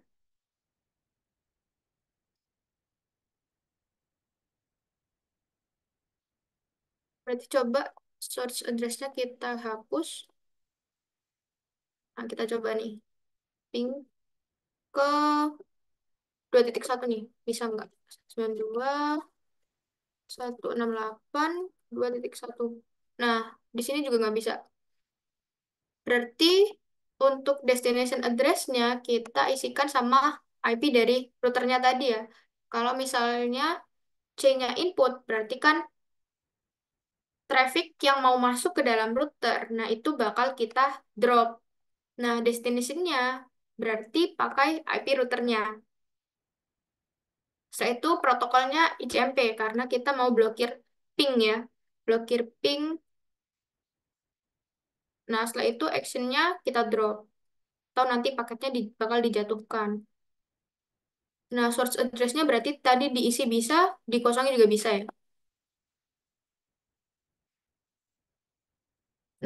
Berarti coba source address-nya kita hapus. Nah, kita coba nih. Ping ke 2.1 nih. Bisa nggak? 92.168.2.1. Nah, di sini juga nggak bisa. Berarti untuk destination address-nya kita isikan sama IP dari routernya tadi ya. Kalau misalnya C-nya input, berarti kan traffic yang mau masuk ke dalam router. Nah, itu bakal kita drop. Nah, destination-nya berarti pakai IP routernya. Setelah itu protokolnya ICMP karena kita mau blokir ping ya. Blokir ping. Nah, setelah itu action-nya kita drop. Atau nanti paketnya bakal dijatuhkan. Nah, source address-nya berarti tadi diisi bisa, dikosongin juga bisa ya.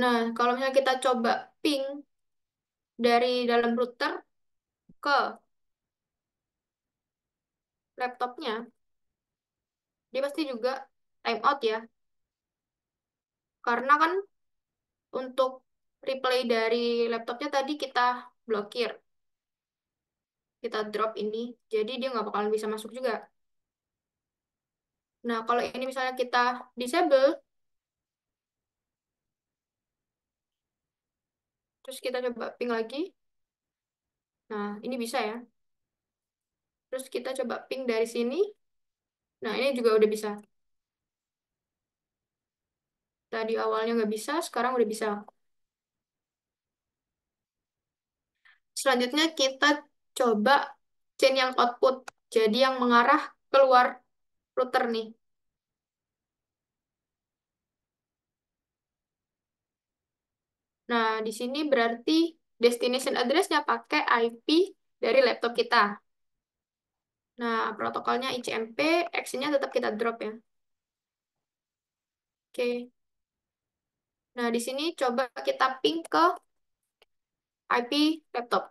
Nah, kalau misalnya kita coba ping dari dalam router ke laptopnya, dia pasti juga timeout ya. Karena kan untuk replay dari laptopnya tadi kita blokir. Kita drop ini, jadi dia nggak bakalan bisa masuk juga. Nah, kalau ini misalnya kita disable, terus kita coba ping lagi. Nah, ini bisa ya. Terus kita coba ping dari sini. Nah, ini juga udah bisa. Tadi awalnya nggak bisa, sekarang udah bisa. Selanjutnya kita coba chain yang output. Jadi yang mengarah keluar router nih. Nah, di sini berarti destination address-nya pakai IP dari laptop kita. Nah, protokolnya ICMP, action-nya tetap kita drop ya. Oke. Nah, di sini coba kita ping ke IP laptop.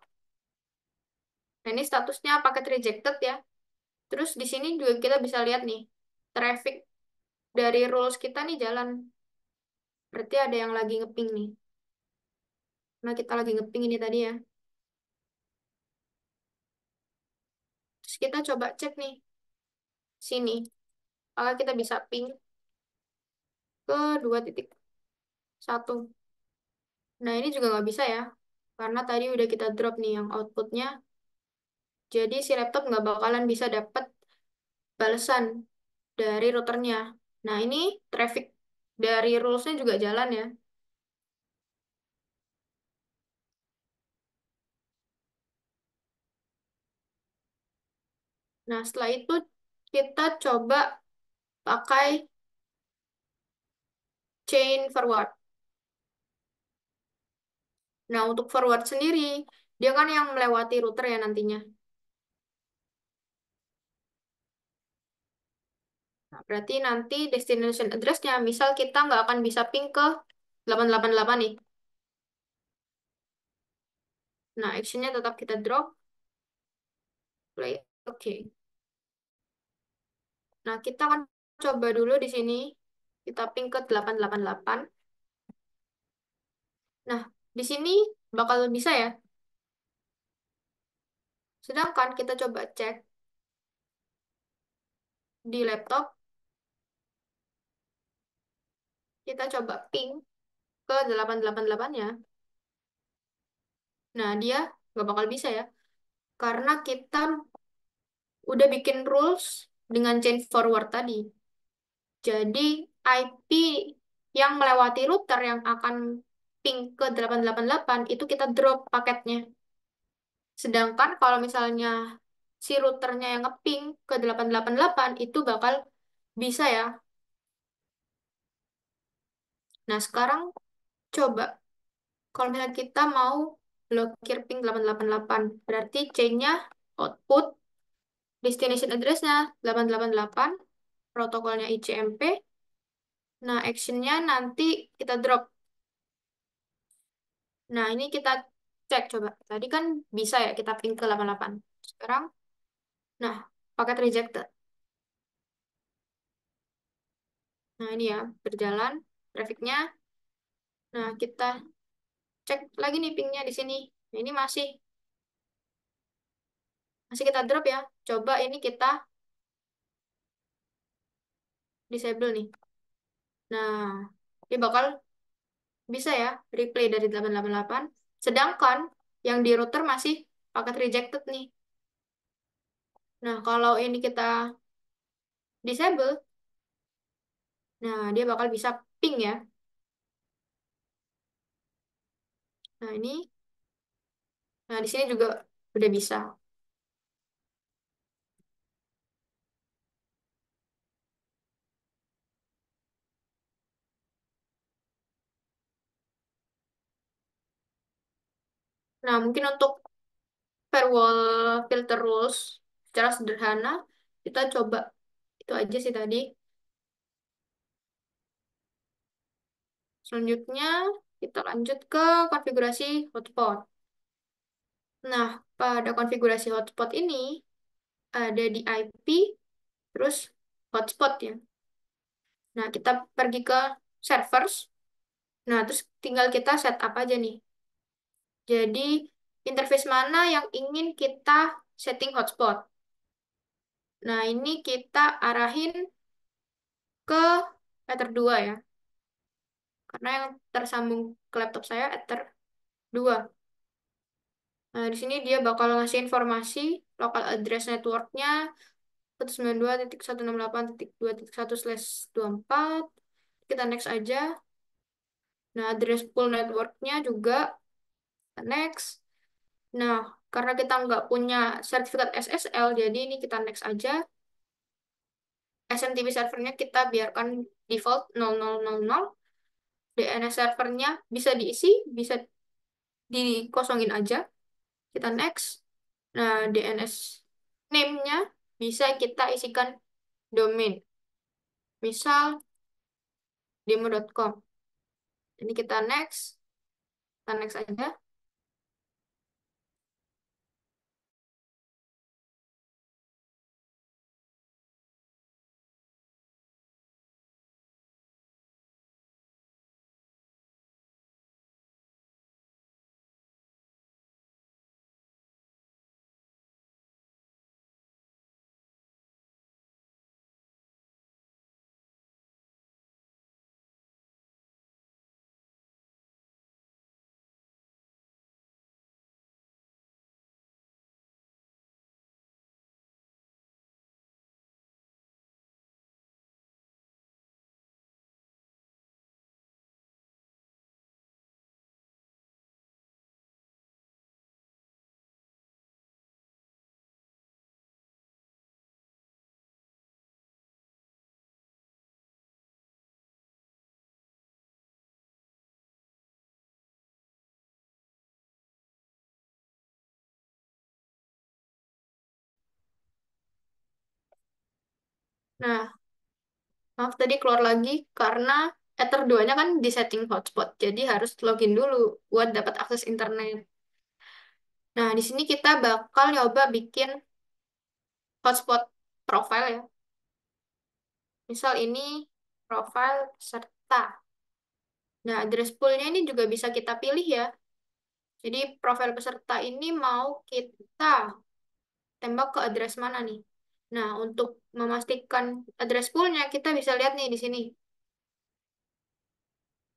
Nah, ini statusnya paket rejected ya. Terus di sini juga kita bisa lihat nih, traffic dari rules kita nih jalan. Berarti ada yang lagi ngeping nih. Nah, kita lagi ngeping ini tadi ya. Terus kita coba cek nih, sini. Apakah kita bisa ping ke 2.1. Nah, ini juga nggak bisa ya. Karena tadi udah kita drop nih yang outputnya. Jadi si laptop nggak bakalan bisa dapat balasan dari routernya. Nah, ini traffic dari rules-nya juga jalan ya. Nah, setelah itu kita coba pakai chain forward. Nah, untuk forward sendiri, dia kan yang melewati router ya nantinya. Nah, berarti nanti destination address-nya, misal kita nggak akan bisa ping ke 888 nih. Nah, action-nya tetap kita drop, play, oke. Nah, kita akan coba dulu di sini, kita ping ke 888. Nah, di sini bakal bisa ya. Sedangkan kita coba cek di laptop, kita coba ping ke 888-nya. Nah, dia nggak bakal bisa ya. Karena kita udah bikin rules dengan chain forward tadi. Jadi, IP yang melewati router yang akan ping ke 888 itu kita drop paketnya. Sedangkan kalau misalnya si routernya yang ngeping ke 888 itu bakal bisa ya. Nah, sekarang coba kalau misalnya kita mau blokir ping 888, berarti chain-nya output destination address-nya 888, protokolnya ICMP. Nah, action-nya nanti kita drop. Nah, ini kita cek coba. Tadi kan bisa ya kita ping ke 88. Sekarang, nah, paket rejected. Nah, ini ya, berjalan grafiknya. Nah, kita cek lagi nih pingnya di sini. Nah, ini masih kita drop ya. Coba ini kita disable nih. Nah, dia bakal bisa ya replay dari 888. Sedangkan yang di router masih paket rejected nih. Nah, kalau ini kita disable, nah dia bakal bisa ping ya. Nah, nah di sini juga udah bisa. Nah, mungkin untuk firewall filter rules secara sederhana, kita coba itu aja sih tadi. Selanjutnya, kita lanjut ke konfigurasi hotspot. Nah, pada konfigurasi hotspot ini, ada di IP, terus hotspot ya. Nah, kita pergi ke servers. Nah, terus tinggal kita setup aja nih. Jadi, interface mana yang ingin kita setting hotspot. Nah, ini kita arahin ke Ether 2 ya. Karena yang tersambung ke laptop saya Ether 2. Nah, di sini dia bakal ngasih informasi local address networknya 192.168.2.1/24. Kita next aja. Nah, address pool networknya juga kita next. Nah, karena kita nggak punya sertifikat SSL, jadi ini kita next aja. SMTP servernya kita biarkan default 0000. DNS servernya bisa diisi, bisa dikosongin aja. Kita next. Nah, DNS name-nya bisa kita isikan domain. Misal demo.com. Ini kita next aja. Nah, maaf tadi keluar lagi karena Ether 2-nya kan di setting hotspot. Jadi harus login dulu buat dapat akses internet. Nah, di sini kita bakal nyoba bikin hotspot profile ya. Misal ini profile peserta. Nah, address pool-nya ini juga bisa kita pilih ya. Jadi profil peserta ini mau kita tembak ke address mana nih? Nah, untuk memastikan address pool-nya kita bisa lihat nih di sini.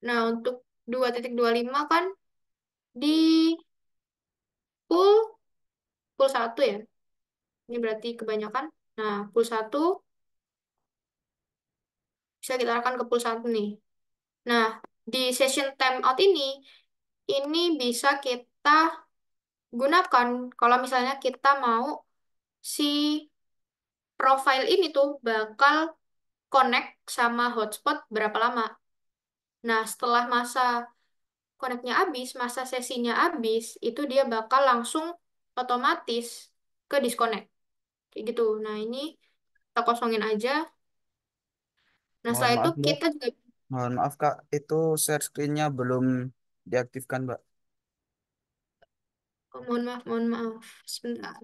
Nah, untuk 2.25 kan di pool pool 1 ya. Ini berarti kebanyakan. Nah, pool 1 bisa kita arahkan ke pool 1 nih. Nah, di session timeout ini bisa kita gunakan kalau misalnya kita mau si profile ini tuh bakal connect sama hotspot berapa lama. Nah, setelah masa connect-nya habis, masa sesinya habis, itu dia bakal langsung otomatis ke disconnect. Kayak gitu. Nah, ini kita kosongin aja. Nah, Mohon setelah itu maaf, Mbak. kita juga, Mohon maaf, Kak. Itu share screen-nya belum diaktifkan, Mbak. oh, mohon maaf, sebentar.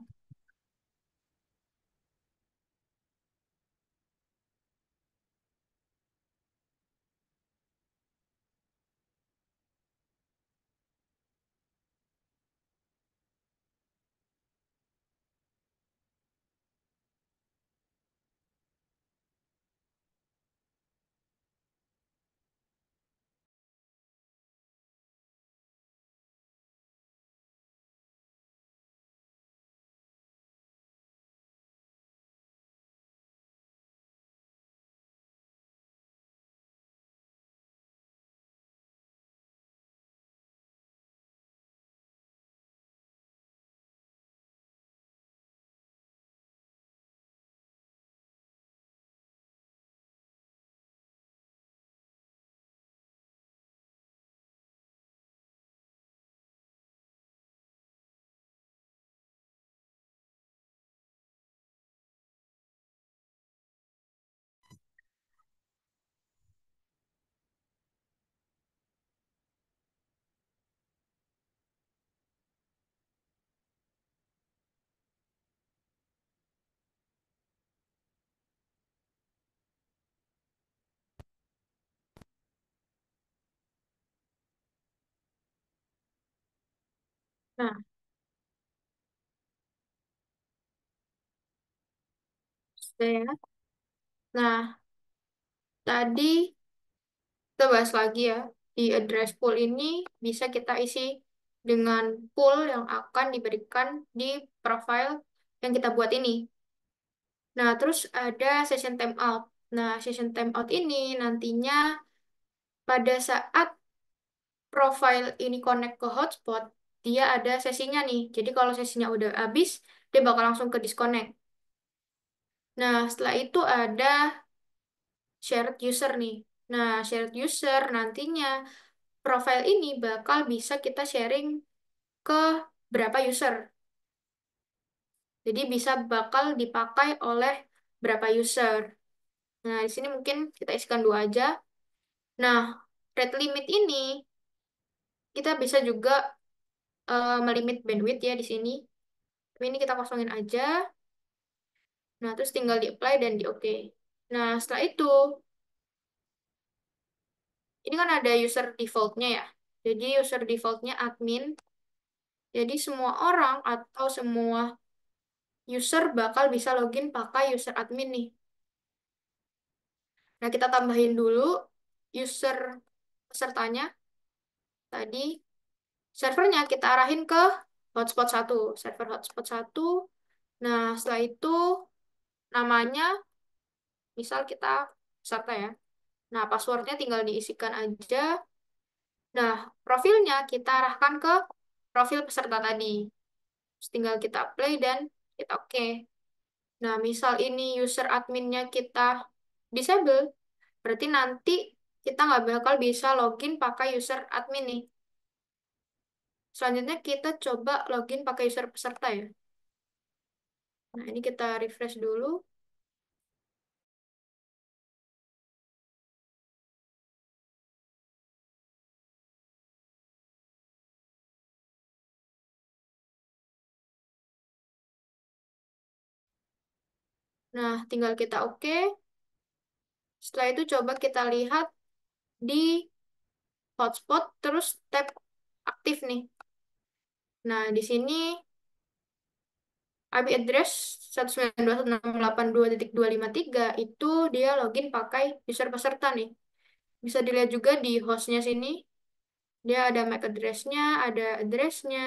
Nah, sudah ya. Nah, tadi kita bahas lagi ya. Di address pool ini bisa kita isi dengan pool yang akan diberikan di profile yang kita buat ini. Nah, terus ada session timeout. Nah, session timeout ini nantinya pada saat profile ini connect ke hotspot, dia ada sesinya nih. Jadi kalau sesinya udah habis, dia bakal langsung ke disconnect. Nah, setelah itu ada shared user nih. Nah, shared user nantinya profile ini bakal bisa kita sharing ke berapa user. Jadi bisa bakal dipakai oleh berapa user. Nah, di sini mungkin kita isikan dua aja. Nah, rate limit ini kita bisa juga melimit bandwidth ya di sini. Tapi ini kita kosongin aja. Nah, terus tinggal di-apply dan di-OK. Nah, setelah itu, ini kan ada user default-nya ya. Jadi user default-nya admin. Jadi semua orang atau semua user bakal bisa login pakai user admin nih. Nah, kita tambahin dulu user pesertanya. Tadi servernya kita arahin ke hotspot satu, server hotspot satu. Nah, setelah itu namanya, misal kita peserta ya. Nah, passwordnya tinggal diisikan aja. Nah, profilnya kita arahkan ke profil peserta tadi. Terus tinggal kita play dan kita oke. Nah, misal ini user adminnya kita disable, berarti nanti kita nggak bakal bisa login pakai user admin nih. Selanjutnya kita coba login pakai user peserta ya. Nah, ini kita refresh dulu. Nah, tinggal kita oke. Setelah itu coba kita lihat di hotspot, terus tab aktif nih. Nah, di sini IP address 192.168.2.253 itu dia login pakai user peserta nih. Bisa dilihat juga di hostnya sini. Dia ada MAC address-nya, ada address-nya.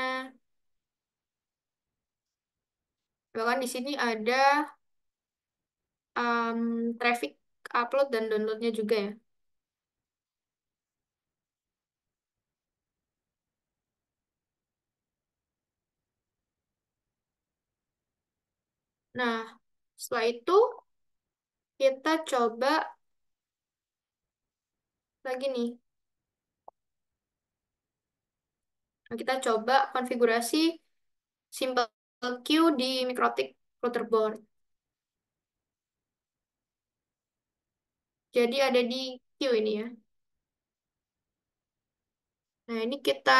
Bahkan di sini ada traffic upload dan downloadnya juga ya. Nah, setelah itu kita coba lagi nih. Nah, kita coba konfigurasi simple queue di MikroTik router board. Jadi ada di queue ini ya. Nah, ini kita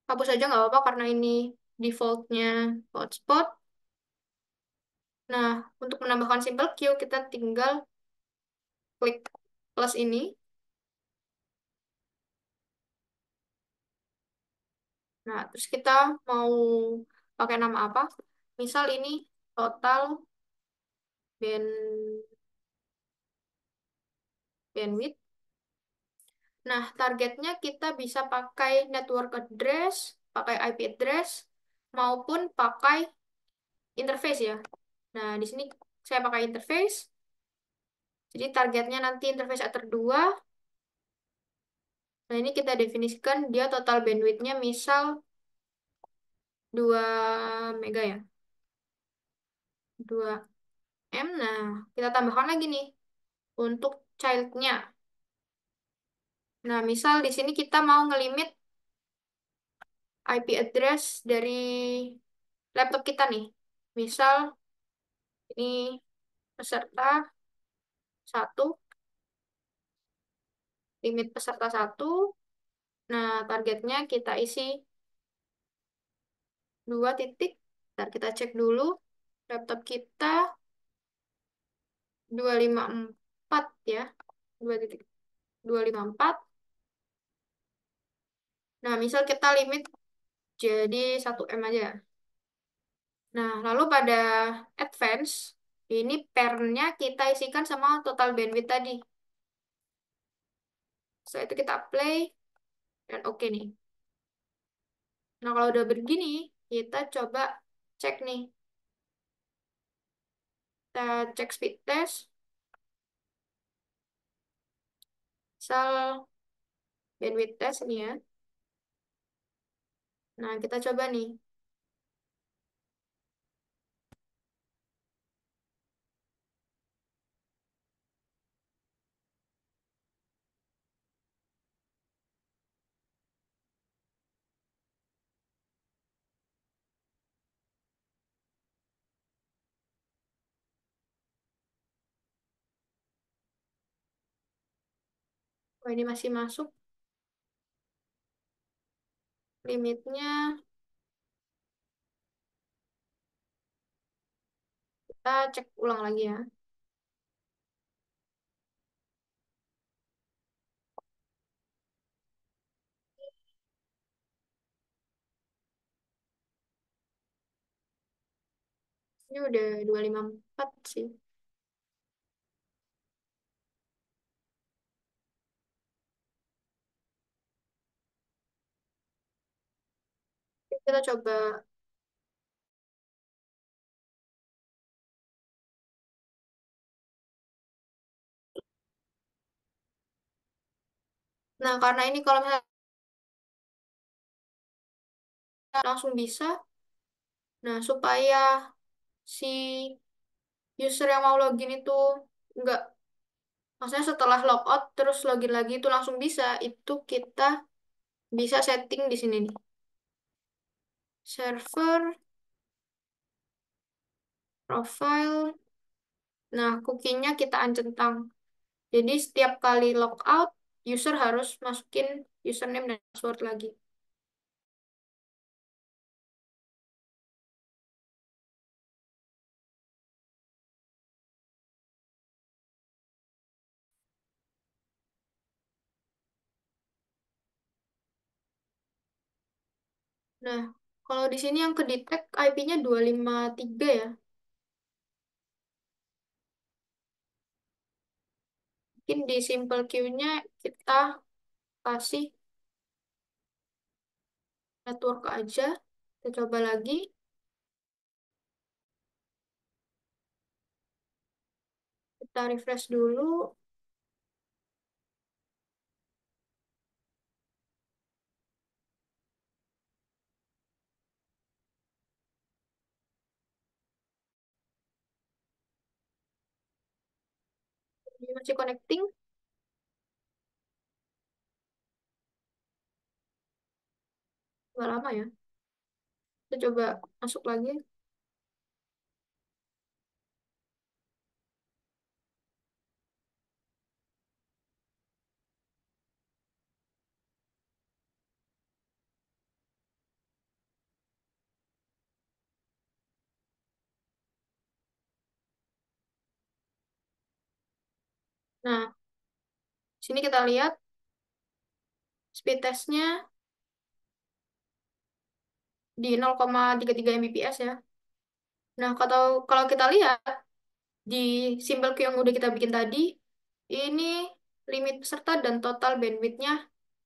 hapus aja nggak apa-apa karena ini defaultnya hotspot. Nah, untuk menambahkan simple queue, kita tinggal klik plus ini. Nah, terus kita mau pakai nama apa? Misal ini total band bandwidth. Nah, targetnya kita bisa pakai network address, pakai IP address, maupun pakai interface ya. Nah, di sini saya pakai interface. Jadi targetnya nanti interface Ether 2. Nah, ini kita definisikan dia total bandwidth-nya misal 2 mega ya. 2 M. Nah, kita tambahkan lagi nih untuk child-nya. Nah, misal di sini kita mau ngelimit IP address dari laptop kita nih. Misal ini peserta satu, limit peserta satu. Nah, targetnya kita isi 2 titik. Ntar kita cek dulu. Laptop kita 254 ya. 2,254. Nah, misal kita limit jadi 1 M aja. Nah, lalu pada advance, ini pairnya kita isikan sama total bandwidth tadi. Setelah itu kita play, dan oke nih. Nah, kalau udah begini, kita coba cek nih. Kita cek speed test. Misal bandwidth test ini ya. Nah, kita coba nih. Oh, ini masih masuk. Limitnya, kita cek ulang lagi ya. Ini udah 254 sih. Kita coba. Nah, karena ini kalau misalnya langsung bisa, nah supaya si user yang mau login itu nggak, maksudnya setelah logout terus login lagi itu langsung bisa, itu kita bisa setting di sini nih. Server, profile. Nah, cookie-nya kita uncentang. Jadi setiap kali logout, user harus masukin username dan password lagi. Nah, kalau di sini yang kedetek IP-nya 253 ya. Mungkin di simple queue-nya kita kasih network aja. Kita coba lagi. Kita refresh dulu. Ini masih connecting. Nggak lama ya. Kita coba masuk lagi. Nah, sini kita lihat speed testnya di 0,33 Mbps ya. Nah, kalau kita lihat di simple queue yang udah kita bikin tadi, ini limit peserta dan total bandwidth-nya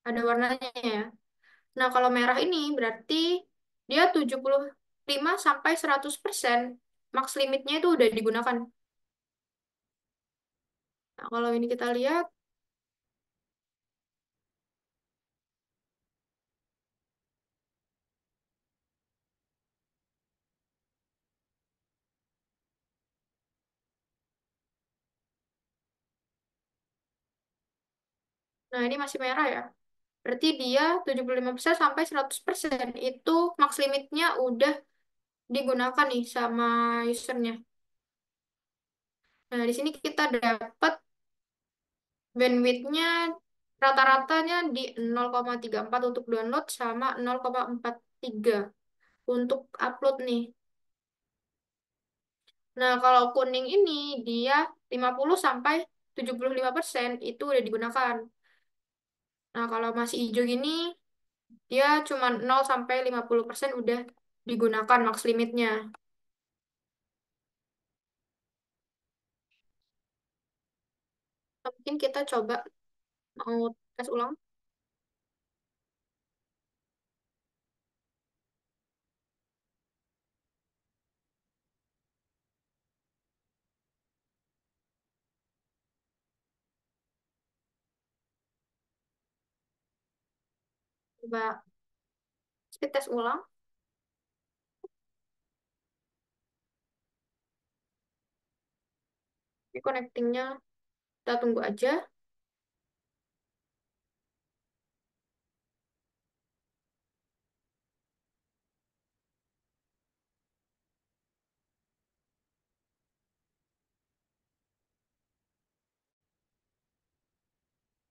ada warnanya ya. Nah, kalau merah ini berarti dia 75 sampai 100% max limitnya itu udah digunakan. Nah, kalau ini kita lihat, nah ini masih merah ya. Berarti dia 75% sampai 100% itu max limitnya udah digunakan nih sama usernya. Nah, di sini kita dapat bandwidth-nya rata-ratanya di 0,34 untuk download sama 0,43 untuk upload nih. Nah, kalau kuning ini dia 50 sampai 75% itu udah digunakan. Nah, kalau masih hijau gini dia cuma 0 sampai 50% udah digunakan max limitnya. Mungkin kita coba mau tes ulang. Coba speed test ulang. Ini connectingnya kita tunggu aja.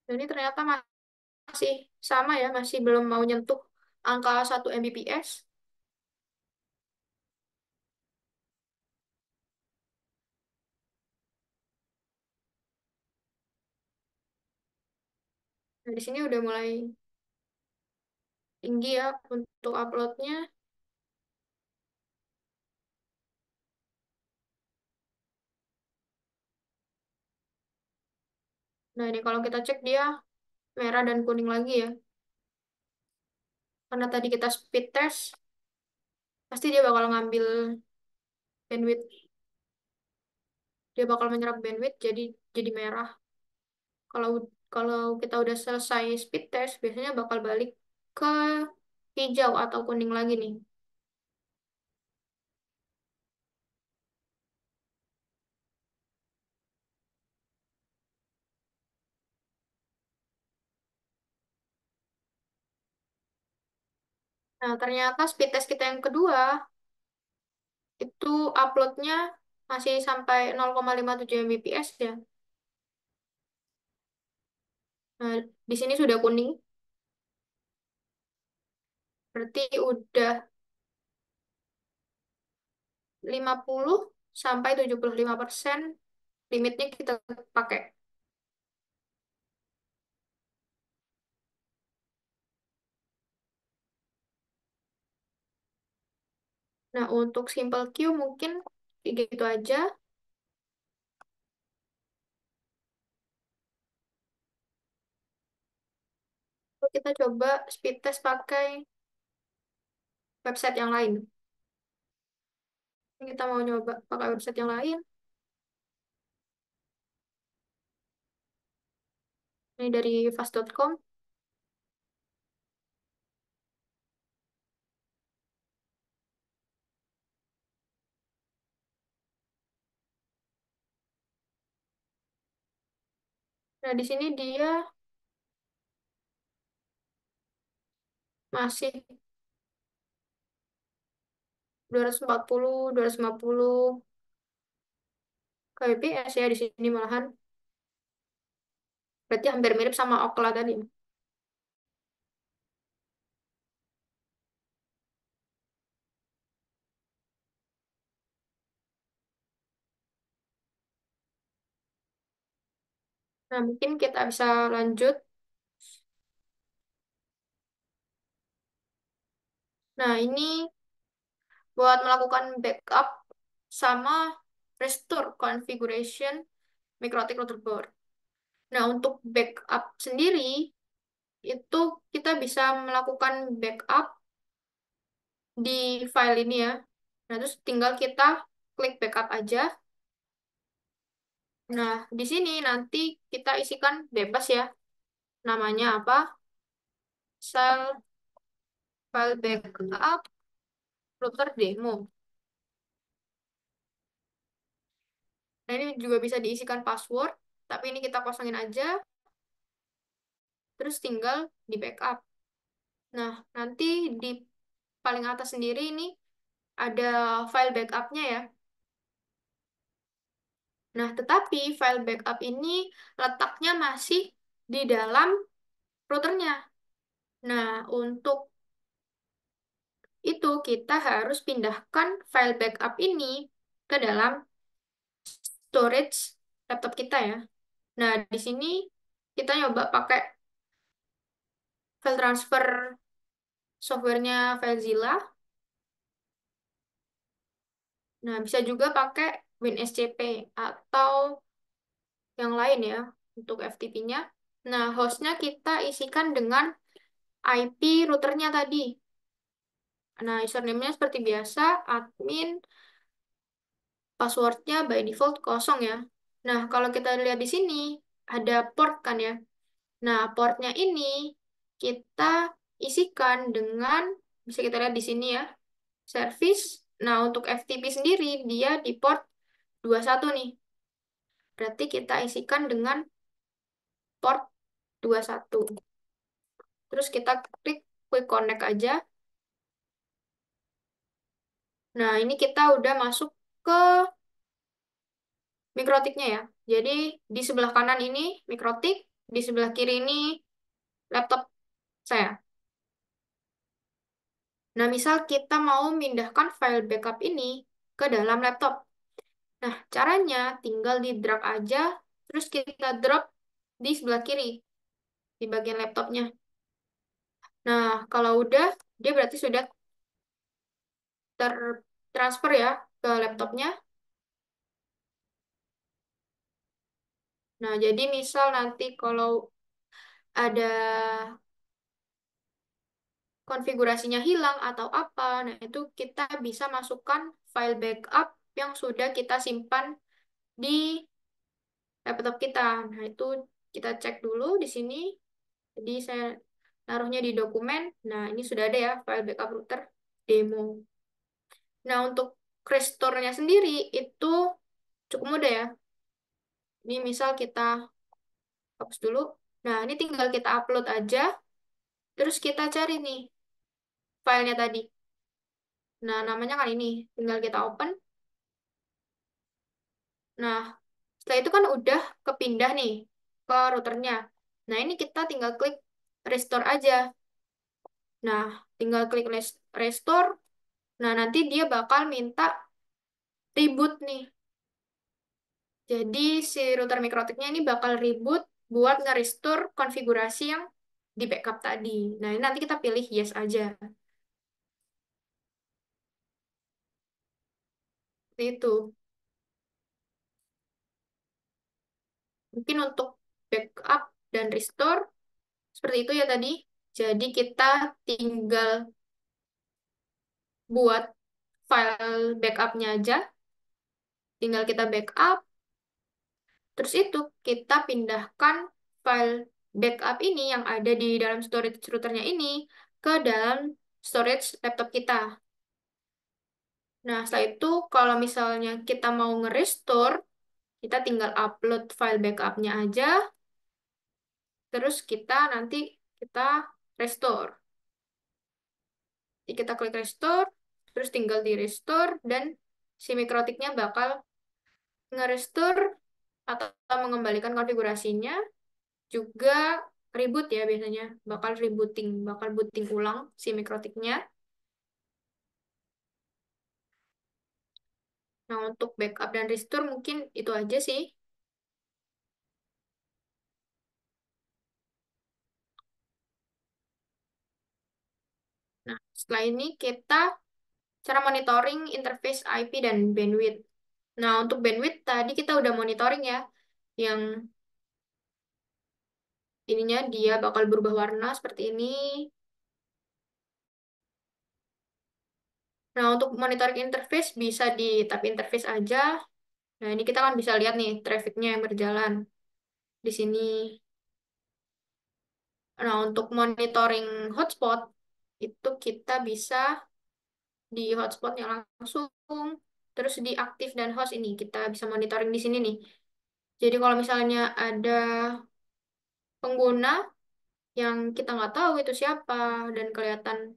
Dan ini ternyata masih sama ya, masih belum mau nyentuh angka 1 Mbps. Nah, di sini udah mulai tinggi ya untuk uploadnya. Nah, ini kalau kita cek dia merah dan kuning lagi ya. Karena tadi kita speed test, pasti dia bakal ngambil bandwidth. Dia bakal menyerap bandwidth jadi merah. Kalau kalau kita udah selesai speed test, biasanya bakal balik ke hijau atau kuning lagi nih. Nah, ternyata speed test kita yang kedua itu uploadnya masih sampai 0,57 Mbps ya. Nah, di sini sudah kuning, berarti udah 50 sampai 75% limitnya kita pakai. Nah, untuk simple queue mungkin kayak gitu aja. Lalu kita coba speed test pakai website yang lain. Kita mau nyoba pakai website yang lain. Ini dari fast.com. Nah, di sini dia masih 240, 250 kbps ya di sini malahan. Berarti hampir mirip sama Okla tadi. Nah, mungkin kita bisa lanjut. Nah, ini buat melakukan backup sama restore configuration MikroTik router board. Nah, untuk backup sendiri, itu kita bisa melakukan backup di file ini ya. Nah, terus tinggal kita klik backup aja. Nah, di sini nanti kita isikan bebas ya. Namanya apa? File backup router demo. Nah, ini juga bisa diisikan password, tapi ini kita kosongin aja, terus tinggal di backup. Nah, nanti di paling atas sendiri ini ada file backupnya ya. Nah, tetapi file backup ini letaknya masih di dalam routernya. Nah, untuk itu kita harus pindahkan file backup ini ke dalam storage laptop kita ya. Nah, di sini kita nyoba pakai file transfer softwarenya FileZilla. Nah, bisa juga pakai WinSCP atau yang lain ya untuk FTP-nya. Nah, hostnya kita isikan dengan IP routernya tadi. Nah, username-nya seperti biasa, admin, passwordnya by default kosong ya. Nah, kalau kita lihat di sini, ada port kan ya. Nah, portnya ini kita isikan dengan, bisa kita lihat di sini ya, service. Nah, untuk FTP sendiri, dia di port 21 nih. Berarti kita isikan dengan port 21. Terus kita klik quick connect aja. Nah, ini kita udah masuk ke mikrotiknya ya. Jadi di sebelah kanan ini mikrotik, di sebelah kiri ini laptop saya. Nah, misal kita mau mindahkan file backup ini ke dalam laptop. Nah, caranya tinggal di drag aja, terus kita drop di sebelah kiri, di bagian laptopnya. Nah, kalau udah, dia berarti sudah tertransfer ya ke laptopnya. Nah, jadi misal nanti kalau ada konfigurasinya hilang atau apa, nah itu kita bisa masukkan file backup yang sudah kita simpan di laptop kita. Nah, itu kita cek dulu di sini. Jadi saya naruhnya di dokumen. Nah, ini sudah ada ya file backup router demo. Nah, untuk restore-nya sendiri itu cukup mudah ya. Ini misal kita hapus dulu. Nah, ini tinggal kita upload aja. Terus kita cari nih filenya tadi. Nah, namanya kan ini. Tinggal kita open. Nah, setelah itu kan udah kepindah nih ke routernya. Nah, ini kita tinggal klik restore aja. Nah, tinggal klik restore. Nah, nanti dia bakal minta reboot nih. Jadi, si router mikrotiknya ini bakal reboot buat nge-restore konfigurasi yang di backup tadi. Nah, ini nanti kita pilih yes aja. Seperti itu. Mungkin untuk backup dan restore, seperti itu ya tadi. Jadi kita tinggal buat file backupnya aja. Tinggal kita backup, terus itu kita pindahkan file backup ini yang ada di dalam storage routernya ini ke dalam storage laptop kita. Nah, setelah itu kalau misalnya kita mau nge-restore, kita tinggal upload file backupnya aja, terus kita restore. Jadi kita klik restore, terus tinggal di restore, dan si mikrotiknya bakal nge-restore atau mengembalikan konfigurasinya, juga reboot ya biasanya, bakal booting ulang si mikrotiknya. Nah, untuk backup dan restore mungkin itu aja sih. Nah, setelah ini kita cara monitoring interface IP dan bandwidth. Nah, untuk bandwidth tadi kita udah monitoring ya, yang ininya dia bakal berubah warna seperti ini. Nah, untuk monitoring interface bisa di tab interface aja. Nah, ini kita kan bisa lihat nih trafficnya yang berjalan di sini. Nah, untuk monitoring hotspot, itu kita bisa di hotspotnya langsung, terus di aktif dan host ini, kita bisa monitoring di sini nih. Jadi kalau misalnya ada pengguna yang kita nggak tahu itu siapa dan kelihatan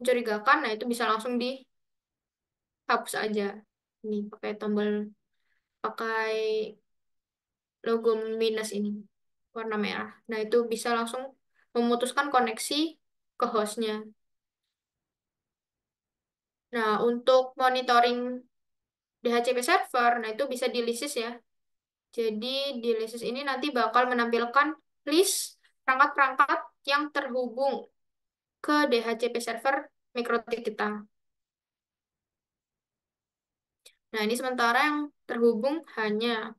mencurigakan, nah itu bisa langsung dihapus aja. Ini pakai logo minus ini, warna merah. Nah itu bisa langsung memutuskan koneksi ke hostnya. Nah untuk monitoring DHCP server, nah itu bisa di list ya. Jadi di list ini nanti bakal menampilkan list perangkat-perangkat yang terhubung ke DHCP server MikroTik kita. Nah, ini sementara yang terhubung hanya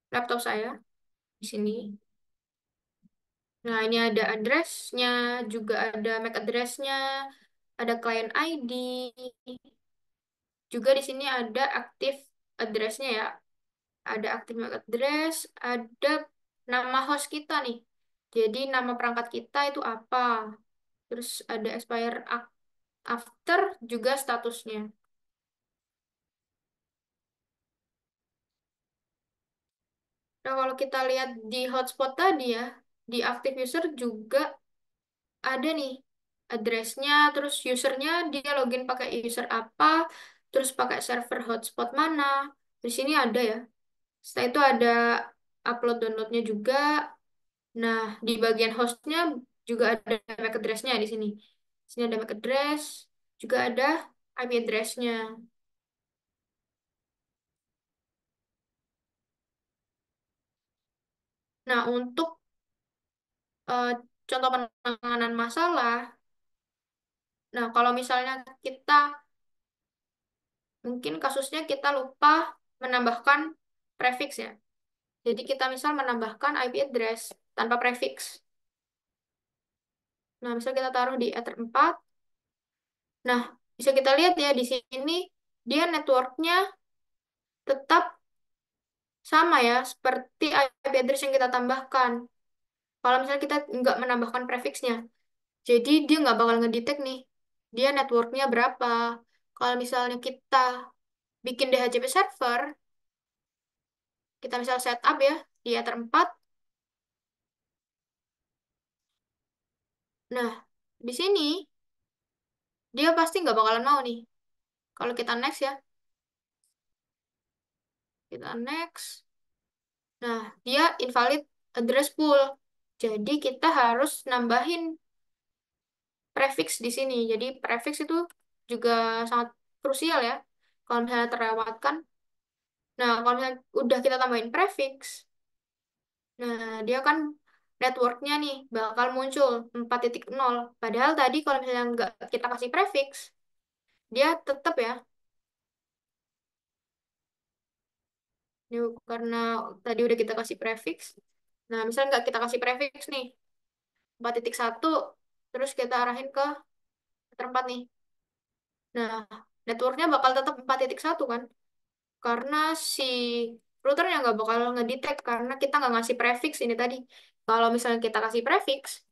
laptop saya di sini. Nah, ini ada address-nya, juga ada MAC address-nya, ada client ID, juga di sini ada active address-nya ya. Ada active MAC address, ada nama host kita nih. Jadi nama perangkat kita itu apa? Terus ada expire after, juga statusnya. Nah, kalau kita lihat di hotspot tadi ya, di active user juga ada nih address-nya, terus usernya dia login pakai user apa, terus pakai server hotspot mana. Di sini ada ya. Setelah itu ada upload downloadnya juga. Nah, di bagian hostnya juga ada MAC address-nya di sini. Di sini ada MAC address, juga ada IP address-nya. Nah, untuk eh, contoh penanganan masalah, nah kalau misalnya kita mungkin kasusnya kita lupa menambahkan prefix ya. Jadi kita misal menambahkan IP address tanpa prefix. Nah, misal kita taruh di Ether 4. Nah, bisa kita lihat ya di sini dia networknya tetap sama ya, seperti IP address yang kita tambahkan. Kalau misalnya kita nggak menambahkan prefixnya, jadi dia nggak bakal ngedetect nih, dia networknya berapa. Kalau misalnya kita bikin DHCP server, kita misal setup ya di Ether 4. Nah, di sini dia pasti nggak bakalan mau nih. Kalau kita next ya, kita next. Nah, dia invalid address pool. Jadi kita harus nambahin prefix di sini. Jadi prefix itu juga sangat krusial ya. Kalau misalnya terlewatkan. Nah, kalau misalnya udah kita tambahin prefix, nah dia kan networknya nih bakal muncul 4.0. Padahal tadi kalau misalnya nggak kita kasih prefix, dia tetap ya Ini karena tadi udah kita kasih prefix. Nah, misalnya nggak kita kasih prefix nih, 4.1, terus kita arahin ke tempat nih. Nah, networknya bakal tetap 4.1 kan? Karena si routernya nggak bakal ngedetect karena kita nggak ngasih prefix ini tadi. Kalau misalnya kita kasih prefix,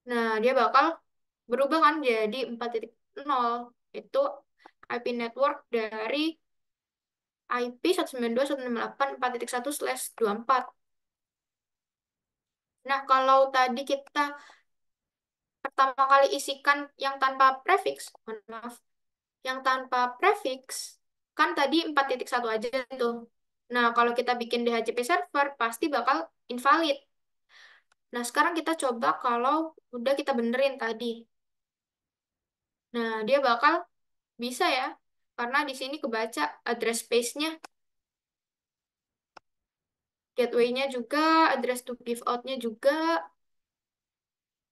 nah dia bakal berubah kan jadi 4.0. Itu IP network dari IP 192.168.4.1/24. Nah, kalau tadi kita pertama kali isikan yang tanpa prefix, mohon maaf, yang tanpa prefix, kan tadi 4.1 aja tuh. Nah, kalau kita bikin DHCP server, pasti bakal invalid. Nah, sekarang kita coba kalau udah kita benerin tadi. Nah, dia bakal bisa ya, karena di sini kebaca address space-nya, gateway-nya juga, address to give out-nya juga.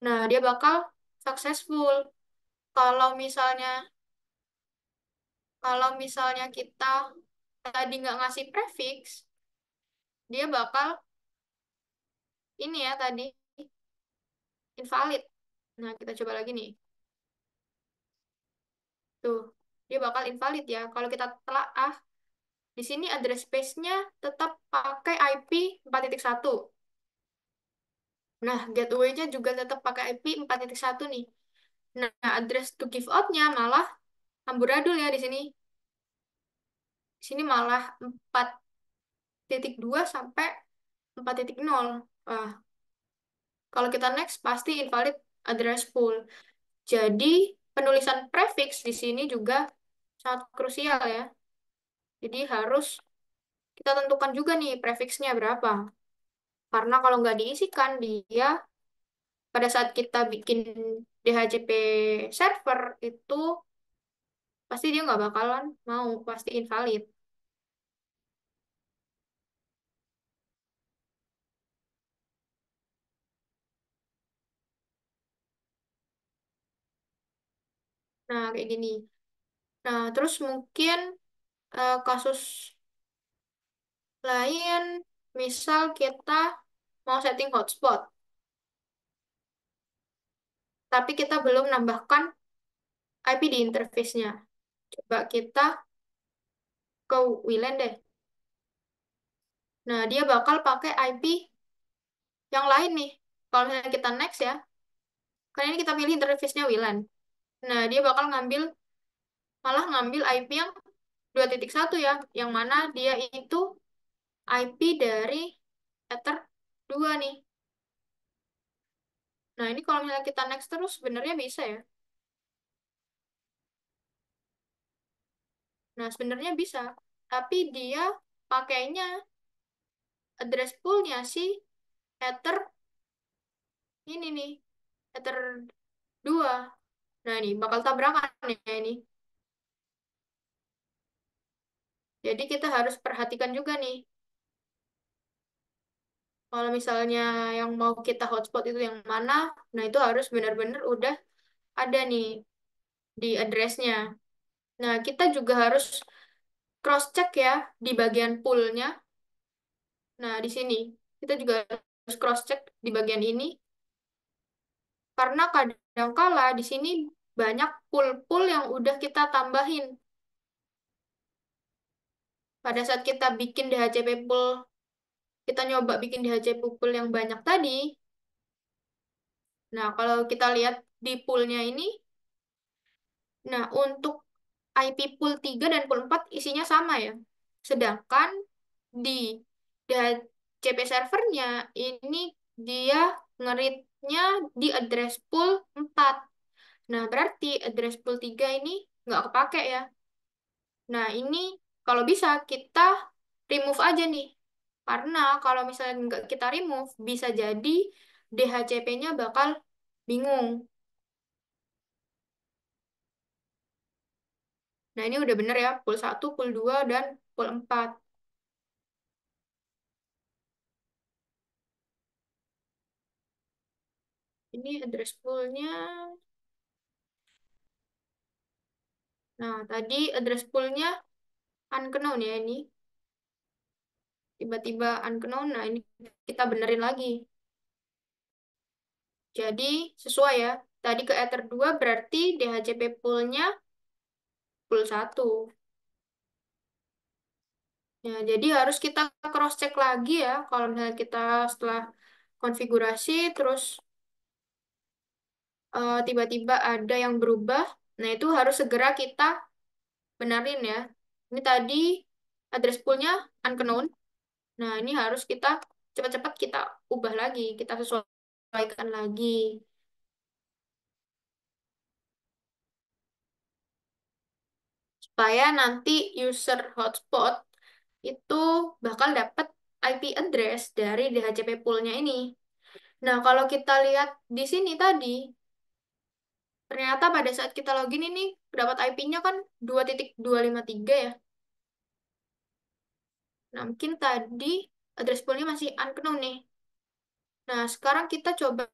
Nah, dia bakal successful. Kalau misalnya kalau misalnya kita tadi nggak ngasih prefix, dia bakal ini ya tadi invalid. Nah, kita coba lagi nih. Tuh, dia bakal invalid ya. Kalau kita telaah, di sini address space-nya tetap pakai IP 4.1. Nah, gateway-nya juga tetap pakai IP 4.1 nih. Nah, address to give out-nya malah amburadul ya di sini. Di sini malah 4.2 sampai 4.0. Wah, kalau kita next pasti invalid address pool. Jadi, penulisan prefix di sini juga sangat krusial ya. Jadi harus kita tentukan juga nih prefixnya berapa. Karena kalau nggak diisikan, dia pada saat kita bikin DHCP server itu pasti dia nggak bakalan mau, pasti invalid. Nah, kayak gini. Nah, terus mungkin kasus lain, misal kita mau setting hotspot, tapi kita belum nambahkan IP di interface-nya. Coba kita ke WLAN deh. Nah, dia bakal pakai IP yang lain nih. Kalau misalnya kita next ya, kan ini kita pilih interface-nya WLAN. Nah, dia bakal malah ngambil IP yang 2.1 ya, yang mana dia itu IP dari Ether 2 nih. Nah, ini kalau misalnya kita next terus, sebenarnya bisa ya. Nah, sebenarnya bisa. Tapi dia pakainya address pool-nya si Ether ini nih, Ether 2. Nah, ini bakal tabrakan ya ini. Jadi kita harus perhatikan juga nih. Kalau misalnya yang mau kita hotspot itu yang mana, nah itu harus benar-benar udah ada nih di address-nya. Nah, kita juga harus cross-check ya di bagian pool-nya. Nah, di sini kita juga harus cross-check di bagian ini karena kadang-kala di sini banyak pool-pool yang udah kita tambahin. Pada saat kita bikin DHCP pool, kita nyoba bikin DHCP pool yang banyak tadi. Nah, kalau kita lihat di pool-nya ini, nah untuk IP pool 3 dan pool 4 isinya sama ya. Sedangkan di DHCP servernya ini dia ngeritnya di address pool 4. Nah, berarti address pool 3 ini nggak kepake ya. Nah, ini kalau bisa kita remove aja nih. Karena kalau misalnya nggak kita remove, bisa jadi DHCP-nya bakal bingung. Nah, ini udah bener ya, pool 1, pool 2, dan pool 4. Ini address pool-nya. Nah, tadi address pool-nya unknown ya ini. Tiba-tiba unknown, nah ini kita benerin lagi. Jadi sesuai ya. Tadi ke ether 2 berarti DHCP poolnya pool 1. Ya, jadi harus kita cross check lagi ya. Kalau misalnya kita setelah konfigurasi terus tiba-tiba ada yang berubah, nah itu harus segera kita benerin ya. Ini tadi address poolnya unknown. Nah, ini harus kita cepat-cepat kita ubah lagi, kita sesuaikan lagi. Supaya nanti user hotspot itu bakal dapat IP address dari DHCP poolnya ini. Nah, kalau kita lihat di sini tadi, ternyata pada saat kita login ini dapat IP-nya kan 2.253 ya. Nah, mungkin tadi address poolnya masih unknown nih. Nah, sekarang kita coba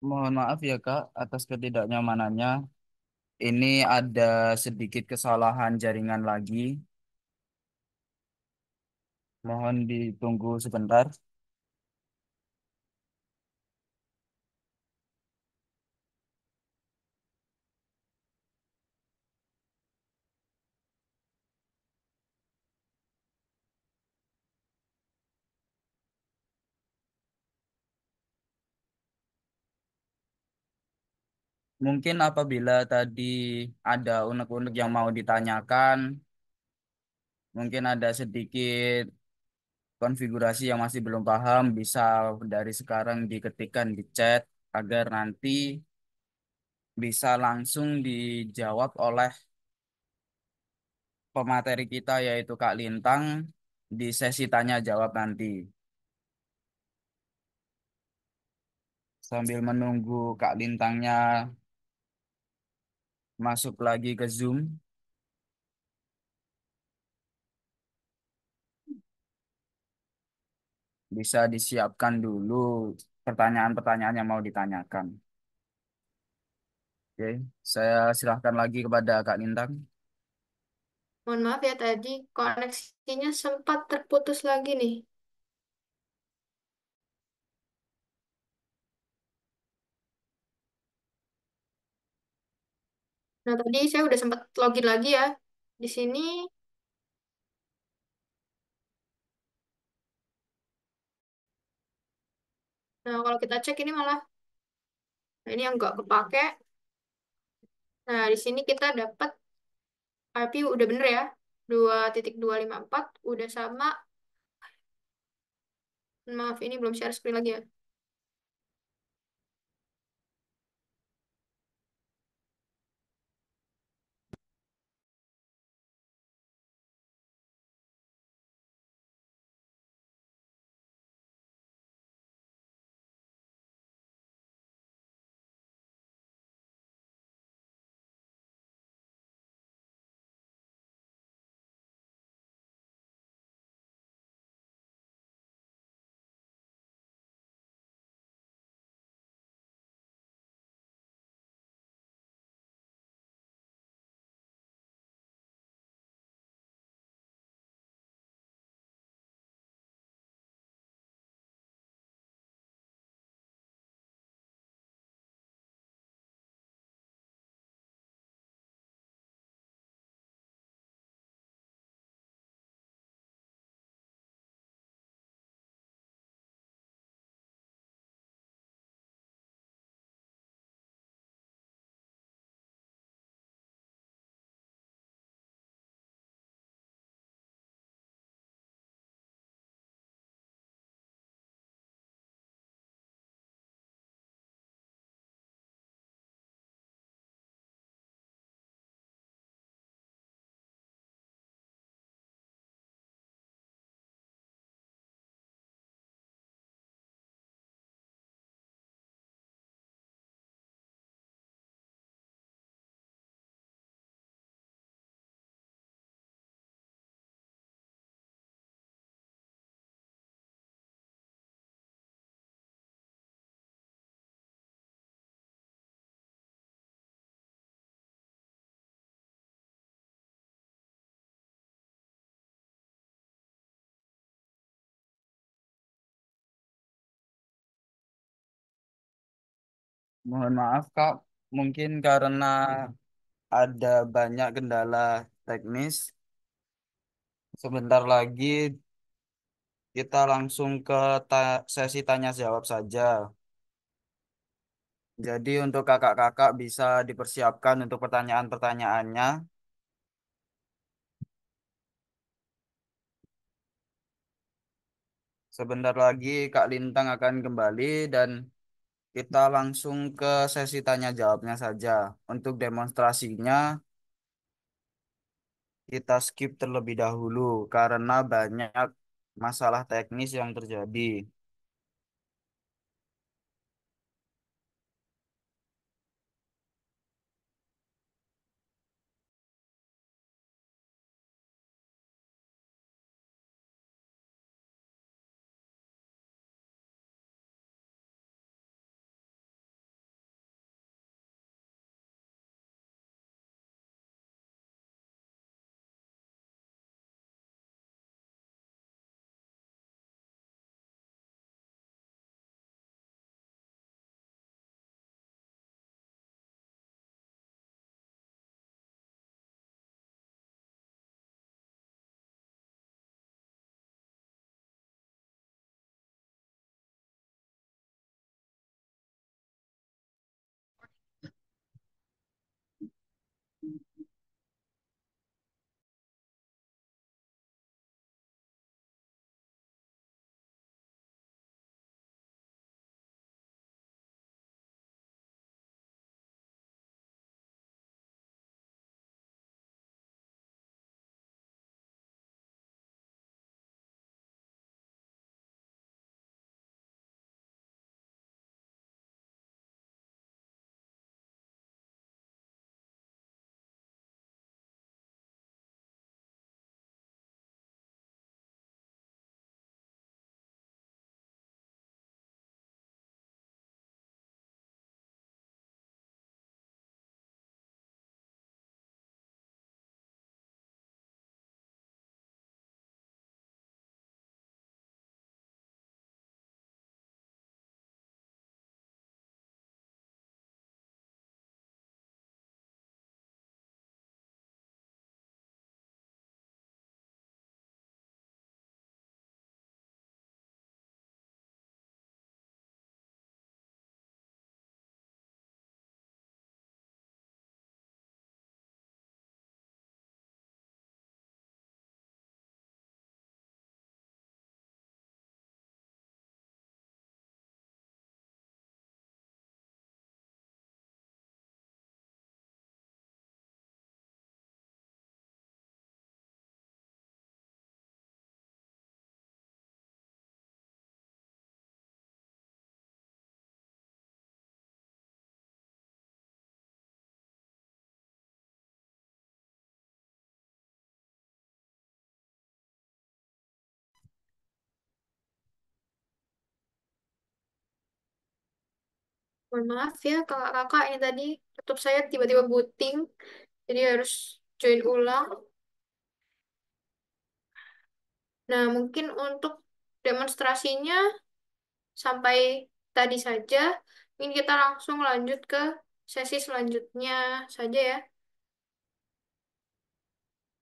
Mohon maaf ya Kak atas ketidaknyamanannya. Ini ada sedikit kesalahan jaringan lagi. Mohon ditunggu sebentar. Mungkin apabila tadi ada unek-unek yang mau ditanyakan, mungkin ada sedikit konfigurasi yang masih belum paham, bisa dari sekarang diketikkan di chat agar nanti bisa langsung dijawab oleh pemateri kita yaitu Kak Lintang di sesi tanya jawab nanti. Sambil menunggu Kak Lintangnya masuk lagi ke Zoom, bisa disiapkan dulu pertanyaan-pertanyaan yang mau ditanyakan. Oke, saya silahkan lagi kepada Kak Lintang. Mohon maaf ya tadi koneksinya sempat terputus lagi nih. Nah, tadi saya udah sempat login lagi ya. Di sini, nah kalau kita cek ini malah, nah ini yang nggak kepake. Nah, di sini kita dapat IP udah bener ya. 2.254 udah sama. Maaf, ini belum share screen lagi ya. Mohon maaf Kak, mungkin karena ada banyak kendala teknis, sebentar lagi kita langsung ke sesi tanya jawab saja. Jadi untuk kakak-kakak bisa dipersiapkan untuk pertanyaan-pertanyaannya. Sebentar lagi Kak Lintang akan kembali dan kita langsung ke sesi tanya jawabnya saja. Untuk demonstrasinya kita skip terlebih dahulu karena banyak masalah teknis yang terjadi. Mohon maaf ya kakak-kakak ini tadi laptop saya tiba-tiba booting, jadi harus join ulang. Nah, mungkin untuk demonstrasinya sampai tadi saja. Mungkin kita langsung lanjut ke sesi selanjutnya saja ya.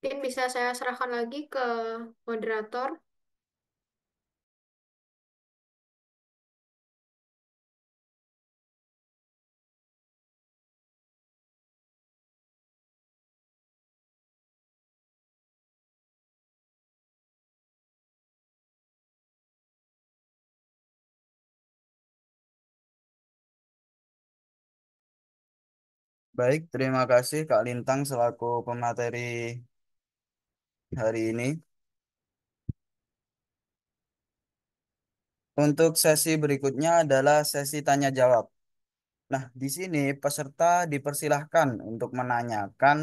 Mungkin bisa saya serahkan lagi ke moderator. Baik, terima kasih Kak Lintang selaku pemateri hari ini. Untuk sesi berikutnya adalah sesi tanya jawab. Nah, di sini peserta dipersilahkan untuk menanyakan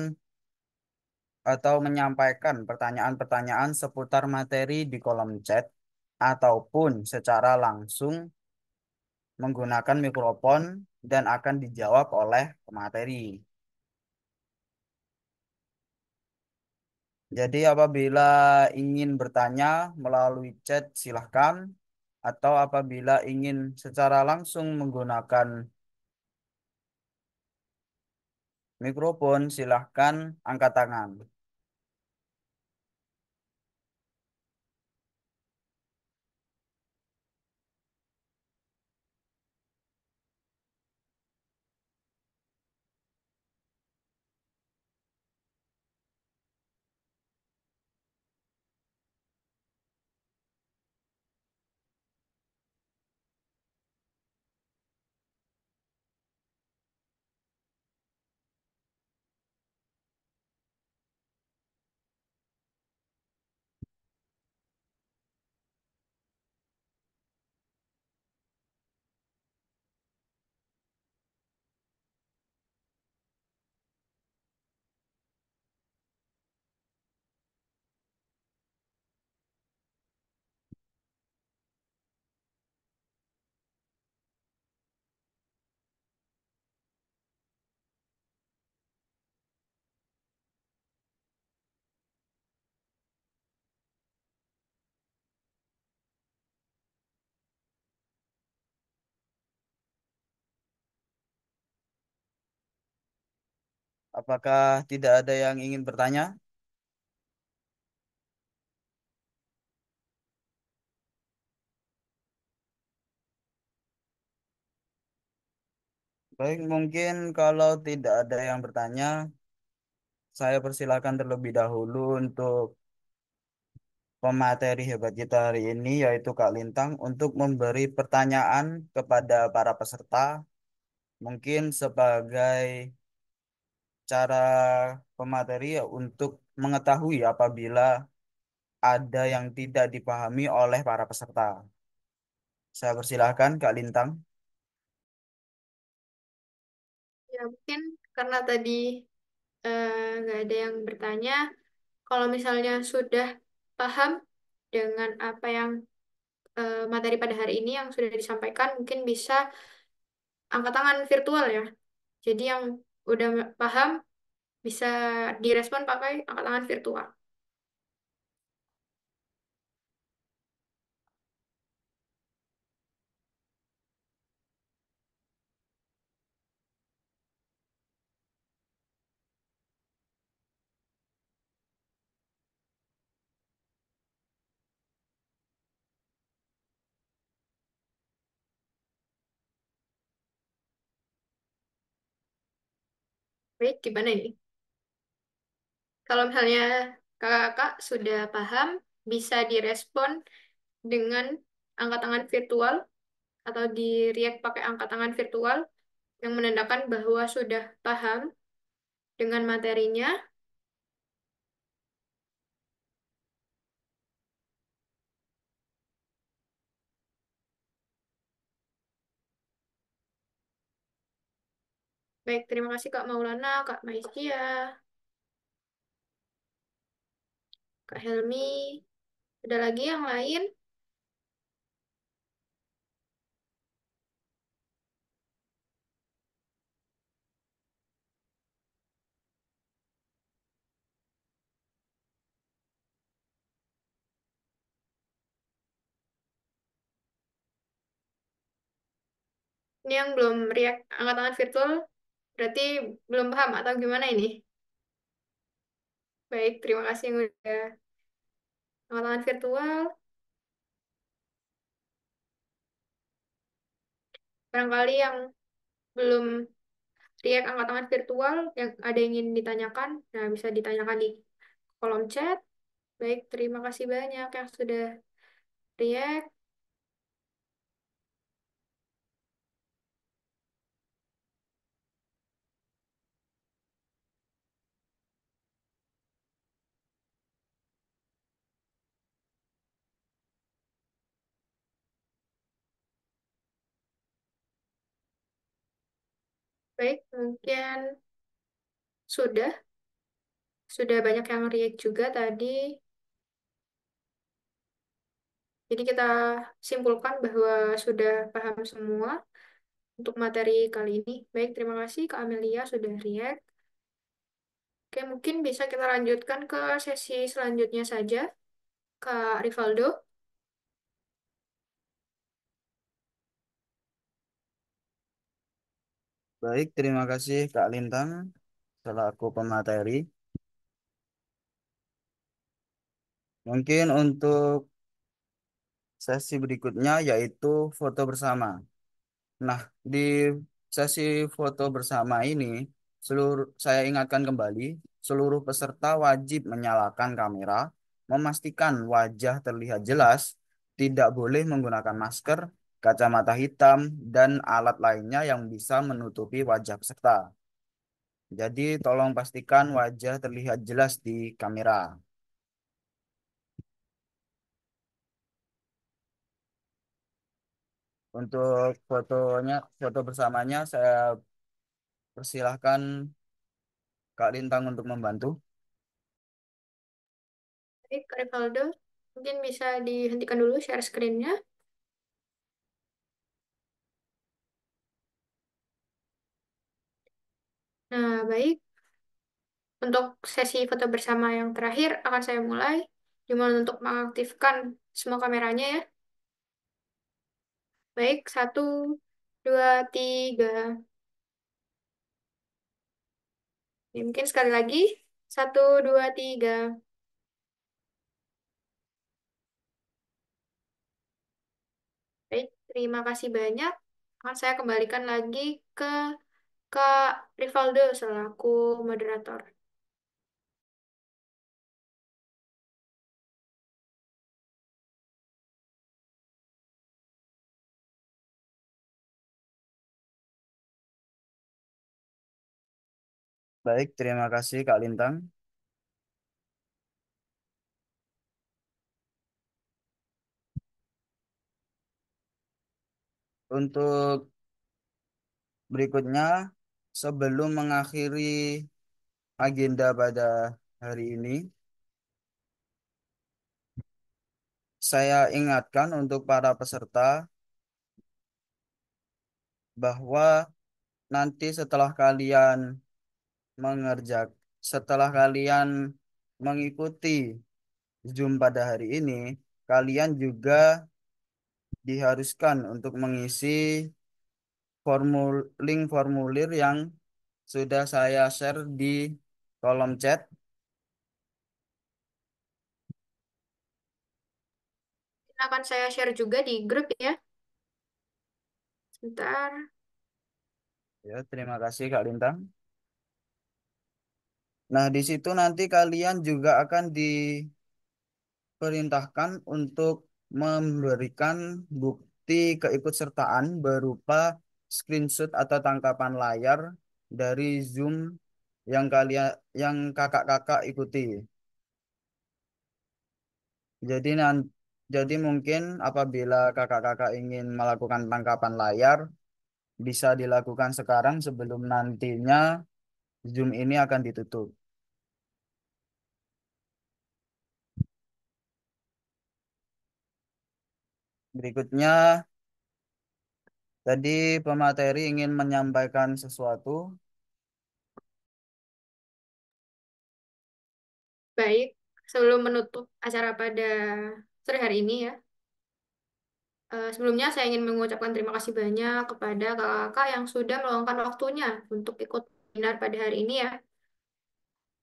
atau menyampaikan pertanyaan-pertanyaan seputar materi di kolom chat ataupun secara langsung menggunakan mikrofon dan akan dijawab oleh pemateri. Jadi apabila ingin bertanya melalui chat silahkan atau apabila ingin secara langsung menggunakan mikrofon silahkan angkat tangan. Apakah tidak ada yang ingin bertanya? Baik, mungkin kalau tidak ada yang bertanya, saya persilakan terlebih dahulu untuk pemateri hebat kita hari ini, yaitu Kak Lintang, untuk memberi pertanyaan kepada para peserta, mungkin sebagai cara pemateri ya, untuk mengetahui apabila ada yang tidak dipahami oleh para peserta. Saya persilahkan Kak Lintang. Ya, mungkin karena tadi nggak ada yang bertanya, kalau misalnya sudah paham dengan apa yang materi pada hari ini yang sudah disampaikan, mungkin bisa angkat tangan virtual ya. Jadi yang udah paham bisa direspon pakai angkat tangan virtual. Baik, gimana ini? Kalau misalnya kakak-kakak sudah paham, bisa direspon dengan angkat tangan virtual atau di react pakai angkat tangan virtual yang menandakan bahwa sudah paham dengan materinya. Baik, terima kasih Kak Maulana, Kak Maisya, Kak Helmi. Ada lagi yang lain? Ini yang belum react angkat tangan virtual, berarti belum paham atau gimana ini? Baik, terima kasih yang udah angkat tangan virtual. Barangkali yang belum react angkat tangan virtual, yang ada yang ingin ditanyakan, nah bisa ditanyakan di kolom chat. Baik, terima kasih banyak yang sudah react. Baik, mungkin sudah. Sudah banyak yang react juga tadi. Jadi kita simpulkan bahwa sudah paham semua untuk materi kali ini. Baik, terima kasih Kak Amelia sudah react. Oke, mungkin bisa kita lanjutkan ke sesi selanjutnya saja. Kak Rivaldo. Baik, terima kasih Kak Lintang selaku pemateri. Mungkin untuk sesi berikutnya yaitu foto bersama. Nah, di sesi foto bersama ini, saya ingatkan kembali, seluruh peserta wajib menyalakan kamera, memastikan wajah terlihat jelas, tidak boleh menggunakan masker, kacamata hitam, dan alat lainnya yang bisa menutupi wajah peserta. Jadi, tolong pastikan wajah terlihat jelas di kamera. Untuk foto bersamanya, saya persilahkan Kak Lintang untuk membantu. Baik, Kak Rivaldo. Mungkin bisa dihentikan dulu share screen-nya. Nah, baik. Untuk sesi foto bersama yang terakhir akan saya mulai. Dimulai untuk mengaktifkan semua kameranya ya. Baik, satu, dua, tiga. Ini mungkin sekali lagi. Satu, dua, tiga. Baik, terima kasih banyak. Akan saya kembalikan lagi ke Kak Rivaldo selaku moderator. Baik, terima kasih Kak Lintang. Untuk berikutnya, sebelum mengakhiri agenda pada hari ini, saya ingatkan untuk para peserta bahwa nanti mengerjak, setelah kalian mengikuti Zoom pada hari ini, kalian juga diharuskan untuk mengisi link formulir yang sudah saya share di kolom chat. Akan saya share juga di grup ya. Sebentar. Ya, terima kasih Kak Lintang. Nah, di situ nanti kalian juga akan diperintahkan untuk memberikan bukti keikutsertaan berupa screenshot atau tangkapan layar dari Zoom yang kakak-kakak ikuti. Jadi jadi mungkin apabila kakak-kakak ingin melakukan tangkapan layar bisa dilakukan sekarang sebelum nantinya Zoom ini akan ditutup. Berikutnya, tadi pemateri ingin menyampaikan sesuatu. Baik, sebelum menutup acara pada sore hari ini ya. Sebelumnya saya ingin mengucapkan terima kasih banyak kepada kakak-kakak yang sudah meluangkan waktunya untuk ikut webinar pada hari ini ya.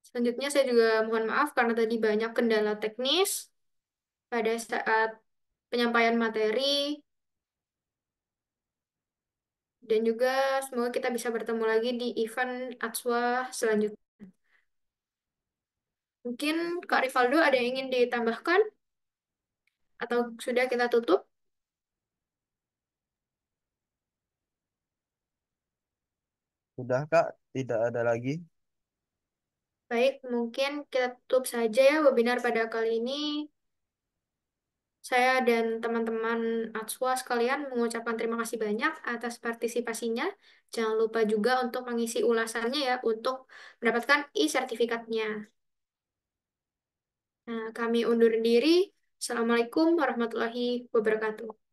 Selanjutnya saya juga mohon maaf karena tadi banyak kendala teknis pada saat penyampaian materi dan juga semoga kita bisa bertemu lagi di event Atswa selanjutnya. Mungkin Kak Rivaldo ada yang ingin ditambahkan atau sudah kita tutup? Sudah Kak, tidak ada lagi. Baik, mungkin kita tutup saja ya webinar pada kali ini. Saya dan teman-teman Atswa sekalian mengucapkan terima kasih banyak atas partisipasinya. Jangan lupa juga untuk mengisi ulasannya ya untuk mendapatkan e-sertifikatnya. Nah, kami undur diri. Assalamualaikum warahmatullahi wabarakatuh.